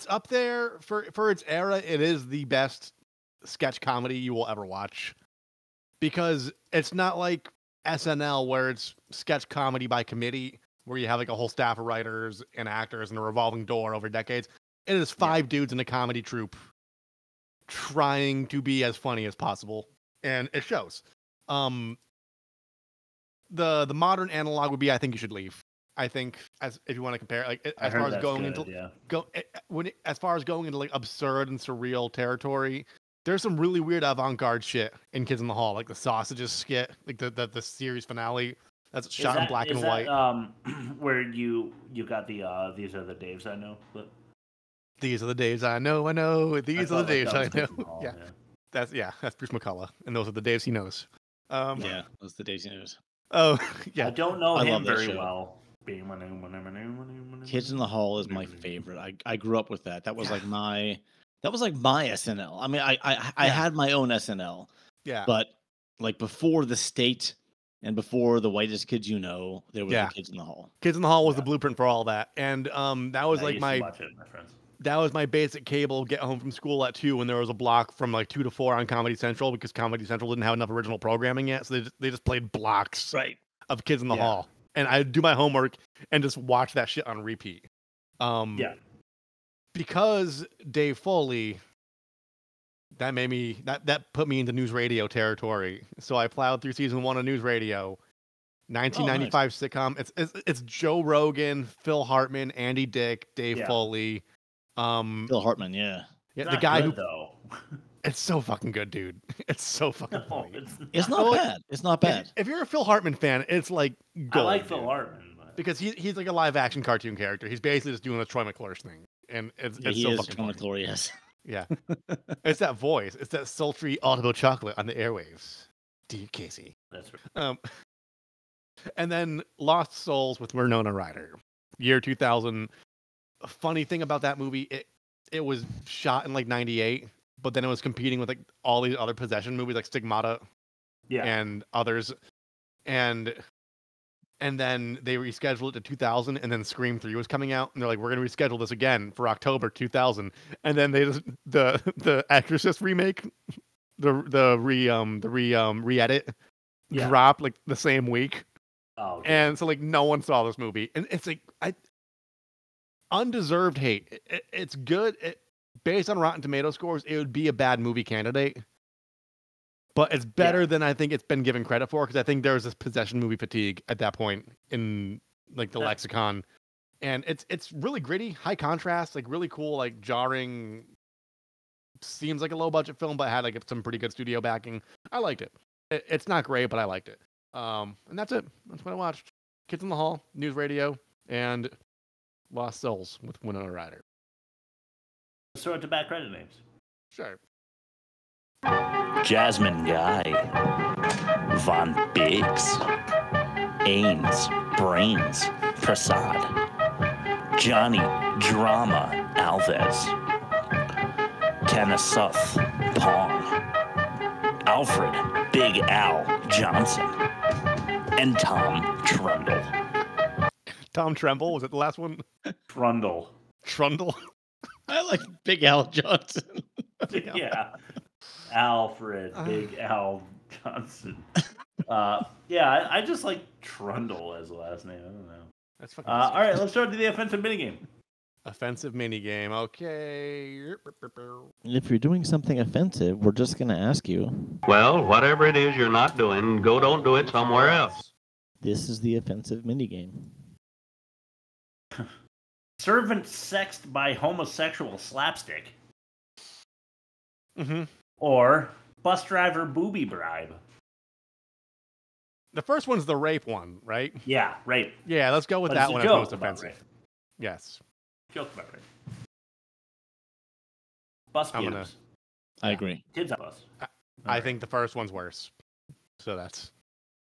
S1: up there for its era. It is the best sketch comedy you will ever watch. Because it's not like SNL where it's sketch comedy by committee, where you have like a whole staff of writers and actors and a revolving door over decades. It is five dudes in a comedy troupe trying to be as funny as possible, and it shows. The modern analog would be I Think You Should Leave. I think if you want to compare, like as far as going into like absurd and surreal territory, there's some really weird avant-garde shit in Kids in the Hall, like the sausages skit, like the series finale that's shot in black and white.
S4: Where you got the These Are the Daves I Know, but
S1: These Are the Daves I Know. These Are the Daves I know.
S4: Hall,
S1: yeah. That's Bruce McCullough, and those are the Daves he knows.
S5: Yeah, those are the Daves he knows.
S1: Oh, yeah.
S4: I don't know him very
S5: show.
S4: well.
S5: Kids in the Hall is my favorite. I grew up with that. That was like my SNL. I mean, I had my own SNL.
S1: Yeah.
S5: But like before the State and before the Whitest Kids You Know, there was the Kids in the Hall.
S1: Kids in the Hall was the blueprint for all that, and that was like my basic cable get home from school at 2 when there was a block from like 2 to 4 on Comedy Central because Comedy Central didn't have enough original programming yet, so they just played blocks of Kids in the Hall, and I'd do my homework and just watch that shit on repeat. Because Dave Foley, that put me into news radio territory. So I plowed through season 1 of News Radio, 1995 sitcom. It's Joe Rogan, Phil Hartman, Andy Dick, Dave Foley.
S5: Phil Hartman,
S1: the guy who it's so fucking good, dude. It's so fucking funny.
S5: It's not bad. It's not bad.
S1: If you're a Phil Hartman fan, it's like gold.
S4: I like Phil Hartman
S1: because he's like a live action cartoon character. He's basically just doing the Troy McClure thing, and it's so fucking funny.
S5: McClure, yes.
S1: Yeah, it's that voice. It's that sultry audible chocolate on the airwaves. Deep Casey.
S4: That's right.
S1: And then Lost Souls with Winona Ryder, year 2000. A funny thing about that movie, it was shot in like 98, but then it was competing with like all these other possession movies like Stigmata and others. and then they rescheduled it to 2000, and then Scream 3 was coming out, and they're like, we're going to reschedule this again for October 2000, and then they just the Exorcist remake, the re-edit dropped like the same week.
S4: Oh, okay.
S1: And so like no one saw this movie, and it's like undeserved hate. It's good. Based on Rotten Tomato scores, it would be a bad movie candidate, but it's better than I think it's been given credit for, because I think there's this possession movie fatigue at that point in like the lexicon, and it's really gritty, high contrast, like really cool, like jarring. Seems like a low budget film, but had like some pretty good studio backing. I liked it. It's not great, but I liked it. And that's it. That's what I watched. Kids in the Hall, News Radio, and Lost Souls with Winona Ryder.
S4: Let's throw it to back credit names.
S1: Sure.
S7: Jasmine Guy, Von Biggs, Ains, Brains, Prasad, Johnny Drama Alves, Kennesuth Pong, Alfred Big Al Johnson, and Tom Trundle.
S1: Tom Tremble, was it the last one?
S4: Trundle.
S1: Trundle?
S5: I like Big Al Johnson.
S4: Yeah. Alfred Big Al Johnson. Yeah, I just like Trundle as the last name. I don't know.
S1: That's fucking
S4: all right, let's start to the offensive minigame.
S1: Offensive minigame. Okay.
S5: If you're doing something offensive, we're just going to ask you.
S6: Well, whatever it is you're not doing, don't do it somewhere else.
S5: This is the offensive minigame.
S4: Servant sexed by homosexual slapstick.
S1: Mm-hmm.
S4: Or bus driver booby bribe.
S1: The first one's the rape one, right?
S4: Yeah, rape.
S1: Yeah, let's go with that one as most offensive. Yes.
S4: Joke about rape. Bus pubes.
S5: I agree.
S4: Kids on bus.
S1: I think the first one's worse. So that's,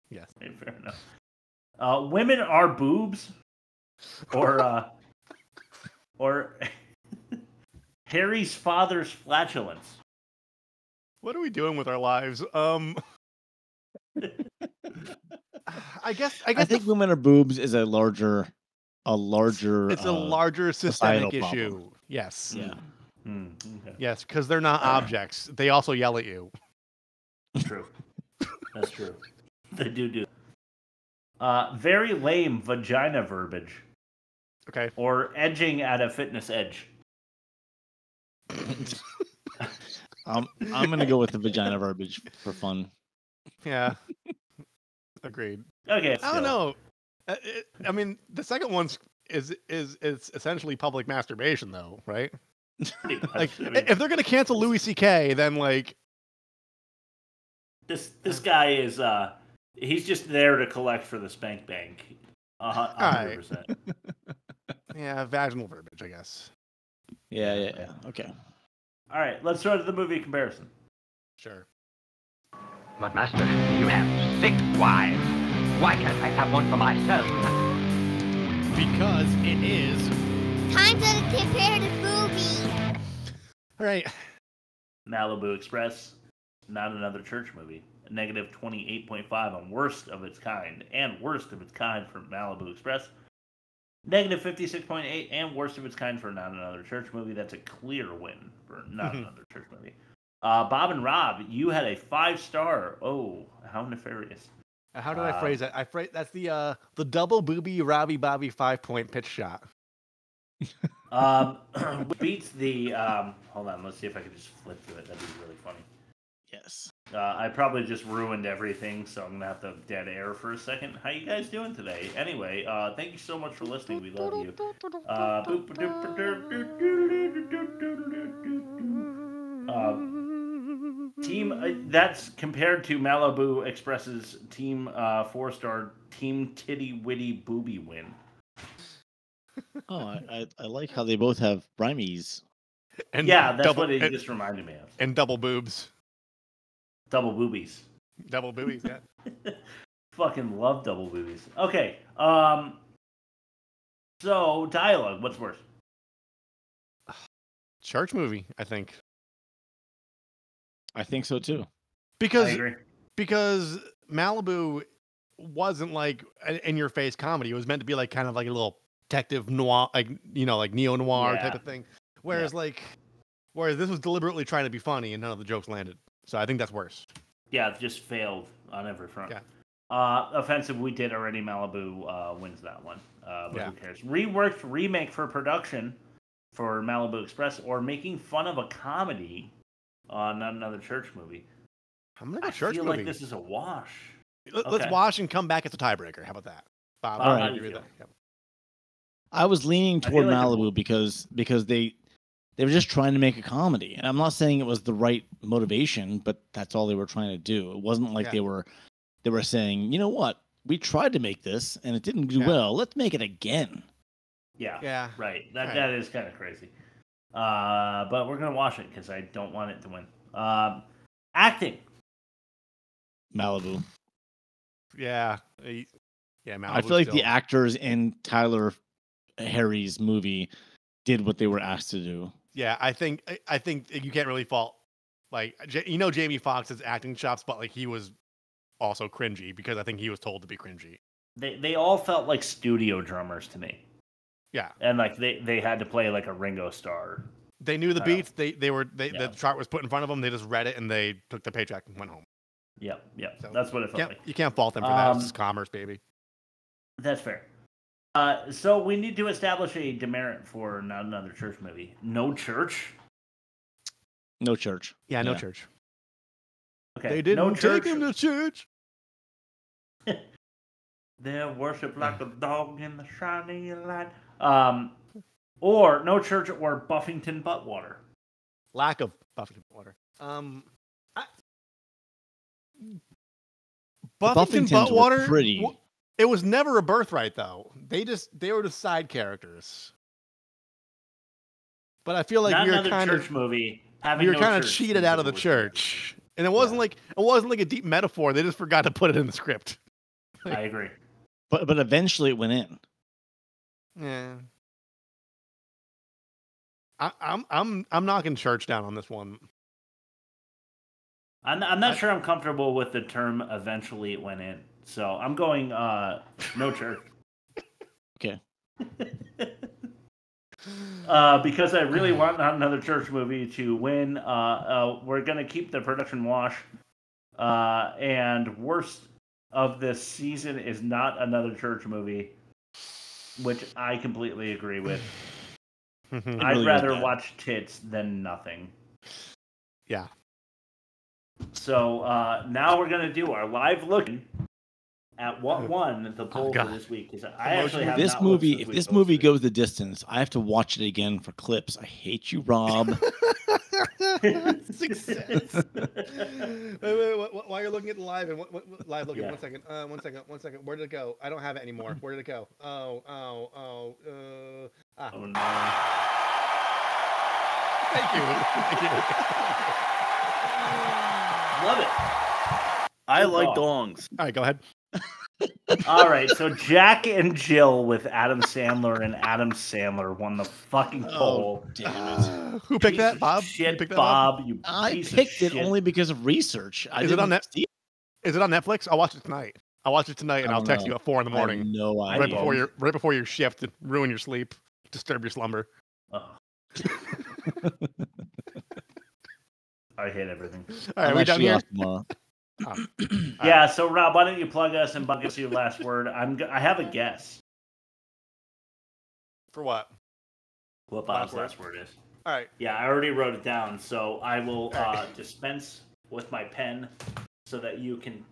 S1: yes.
S4: Fair enough. Women are boobs. Or Harry's father's flatulence.
S1: What are we doing with our lives? I
S5: think women are boobs is a larger.
S1: It's a larger systemic issue.
S5: Problem.
S1: Yes.
S5: Yeah.
S4: Okay.
S1: Yes, because they're not objects. They also yell at you.
S4: True. That's true. They do. Very lame vagina verbiage.
S1: Okay.
S4: Or edging at a fitness edge.
S5: I'm gonna go with the vagina verbiage for fun.
S1: Yeah. Agreed.
S4: Okay.
S1: I don't know. I mean, the second one's is essentially public masturbation, though, right? Like, if they're gonna cancel Louis C.K., then like
S4: this guy is he's just there to collect for the spank bank. 100%.
S1: Yeah, vaginal verbiage, I guess.
S5: Yeah. Okay.
S4: All right, let's start with the movie comparison.
S1: Sure.
S6: But, Master, you have 6 wives. Why can't I have one for myself?
S1: Because it is
S21: time to compare the movie.
S1: All right.
S4: Malibu Express, not another church movie. A negative 28.5 on worst of its kind, and worst of its kind for Malibu Express. Negative 56.8 and worst of its kind for Not Another Church Movie. That's a clear win for Not Another Church Movie. Bob and Rob, you had a 5-star. Oh, how nefarious.
S1: How did I phrase that? That's the double booby Robby Bobby 5-point pitch shot.
S4: Beats the hold on, let's see if I can just flip to it. That'd be really funny.
S5: Yes.
S4: I probably just ruined everything, so I'm gonna have to dead air for a second. How you guys doing today? Anyway, thank you so much for listening. We love you. Team that's compared to Malibu Express's team 4-star Team Titty Witty Booby win.
S5: Oh, I like how they both have rhymies.
S1: And
S4: yeah, that's what it just reminded me of.
S1: And double boobs.
S4: Double boobies.
S1: Double boobies, yeah.
S4: Fucking love double boobies. Okay, so dialogue, what's worse?
S1: Church movie, I think.
S5: I think so too.
S1: Because Malibu wasn't like an in-your-face comedy. It was meant to be like kind of like a little detective noir, like like neo noir type of thing. Whereas whereas this was deliberately trying to be funny and none of the jokes landed. So I think that's worse.
S4: Yeah, it just failed on every front.
S1: Yeah.
S4: Offensive, we did already. Malibu wins that one. But who cares? Reworked remake for production for Malibu Express, or making fun of a comedy on another church movie.
S1: I'm gonna go church
S4: feel
S1: movie.
S4: like this is a wash.
S1: Let's wash and come back as a tiebreaker. How about that, Bob?
S5: All
S1: I
S5: right.
S1: agree with that. Yep.
S5: I was leaning
S4: I
S5: toward
S4: feel like
S5: Malibu because they were just trying to make a comedy, and I'm not saying it was the right motivation, but that's all they were trying to do. It wasn't like they were saying, you know what, we tried to make this and it didn't do well. Let's make it again.
S4: Yeah. Right. That is kind of crazy. But we're gonna wash it because I don't want it to win. Acting.
S5: Malibu.
S1: Yeah. Malibu.
S5: I feel like the actors in Tyler Perry's movie did what they were asked to do.
S1: Yeah, I think you can't really fault Jamie Foxx's acting chops, but like he was also cringy because I think he was told to be cringy.
S4: They all felt like studio drummers to me.
S1: Yeah,
S4: and like they had to play like a Ringo Starr.
S1: They knew the beats. The chart was put in front of them. They just read it and they took the paycheck and went home.
S4: Yeah. So that's what it felt like.
S1: You can't fault them for that. It's just commerce, baby.
S4: That's fair. So we need to establish a demerit for not another church movie. No church.
S5: No church.
S1: Yeah, no church.
S4: Okay.
S1: They didn't
S4: no church.
S1: take him to church.
S4: They worship like a dog in the shiny light. Or no church or Buffington Buttwater.
S1: Lack of Buffington Buttwater. Buffington Buttwater.
S5: Pretty.
S1: It was never a birthright though. They were just side characters. But I feel like
S4: not
S1: we were
S4: another
S1: kind
S4: church
S1: of
S4: movie.
S1: We were kind of cheated out of the church, and it wasn't like a deep metaphor. They just forgot to put it in the script.
S4: I agree.
S5: But eventually it went in.
S1: Yeah. I'm knocking church down on this one.
S4: I'm not sure I'm comfortable with the term eventually it went in. So I'm going no church.
S5: Okay.
S4: Because I really want not another church movie to win. We're going to keep the production wash. And worst of this season is not another church movie, which I completely agree with. I'd rather watch tits than nothing.
S1: Yeah.
S4: So now we're going to do our live looking at what won the poll for this week. Because I actually have
S5: this movie. If this movie goes the distance, I have to watch it again for clips. I hate you, Rob.
S1: Success. wait, while you're looking at the live and live looking, 1 second. 1 second. Where did it go? I don't have it anymore. Where did it go? Oh no. Thank you.
S4: Love it.
S9: I like dongs.
S1: All right, go ahead.
S4: All right, so Jack and Jill with Adam Sandler, and Adam Sandler won the fucking poll.
S5: Damn it.
S1: Who picked that? Bob?
S4: Shit,
S1: you picked that,
S4: Bob.
S1: Bob?
S4: You
S5: I
S4: piece of
S5: picked it
S4: shit.
S5: only because of research.
S1: Is it on Netflix? Is it on Netflix? I'll watch it tonight. And I'll text you at 4 a.m.
S5: No
S1: right
S5: idea.
S1: before your shift and ruin your sleep, disturb your slumber.
S4: Oh. I hate everything.
S1: All right, we done here?
S4: Yeah, so Rob, why don't you plug us and give us your last word? I have a guess.
S1: For what?
S4: What Bob's last word is.
S1: All right.
S4: Yeah, I already wrote it down, so I will dispense with my pen so that you can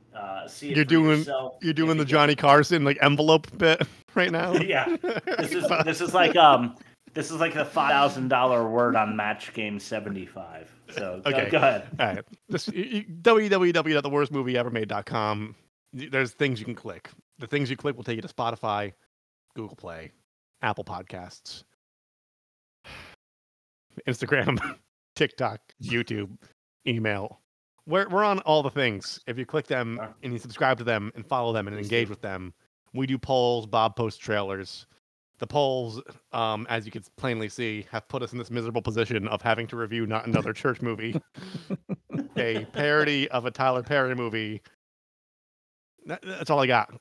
S4: see it yourself.
S1: You're doing the Johnny Carson like envelope bit right now.
S4: Yeah, this is like the $5,000 word on Match Game 75. So
S1: okay,
S4: go ahead.
S1: All right, www.theworstmovieevermade.com. There's things you can click. The things you click will take you to Spotify, Google Play, Apple Podcasts, Instagram, TikTok, YouTube, email. We're on all the things. If you click them and you subscribe to them and follow them and engage with them, we do polls. Bob posts trailers. The polls, as you can plainly see, have put us in this miserable position of having to review not another church movie, a parody of a Tyler Perry movie That's all I got.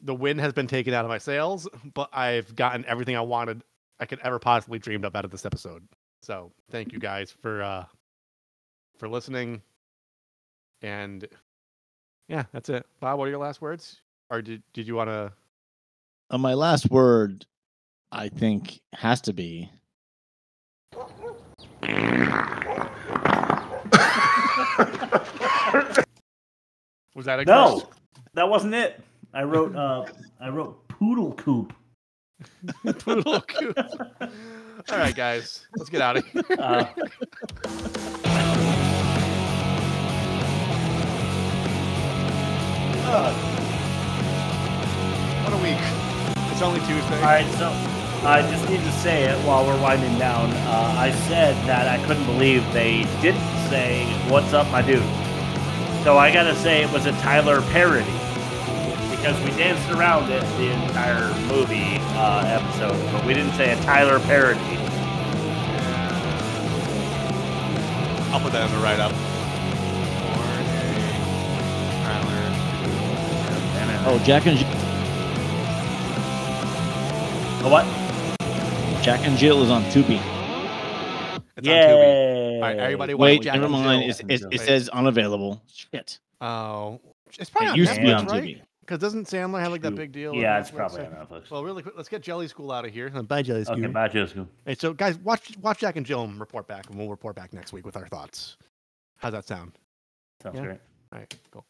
S1: The wind has been taken out of my sails, but I've gotten everything I wanted, I could ever possibly dreamed up out of this episode. So thank you guys for listening. And yeah, that's it. Bob, what are your last words? Or did you want to?
S5: My last word, I think, has to be.
S1: Was that a
S4: no?
S1: curse?
S4: That wasn't it. I wrote poodle coop.
S1: Poodle coop. All right, guys, let's get out of here. What a week. It's only Tuesday.
S4: All right, so I just need to say it while we're winding down. I said that I couldn't believe they didn't say, "What's up, my dude?" So I gotta say it was a Tyler Parody, because we danced around it the entire movie episode, but we didn't say a Tyler Parody.
S1: I'll put that in the write-up.
S5: Oh, Jack and
S4: what?
S5: Jack and Jill is on Tubi.
S1: It's on Tubi. All right, everybody.
S5: Wait, never mind. It says unavailable. Shit.
S1: Oh, it's probably
S5: It
S1: on
S5: used to be
S1: Netflix,
S5: on
S1: right?
S5: Tubi.
S1: Because doesn't Sandler have like that big deal?
S4: Yeah,
S1: with
S4: it's
S1: Netflix?
S4: probably on Netflix.
S1: Well, really quick, let's get Jelly School out of here. Bye, Jelly School.
S4: Okay, bye, Jelly School.
S1: Hey, so guys, watch Jack and Jill and report back, and we'll report back next week with our thoughts. How's that sound?
S4: Sounds great.
S1: All right, cool.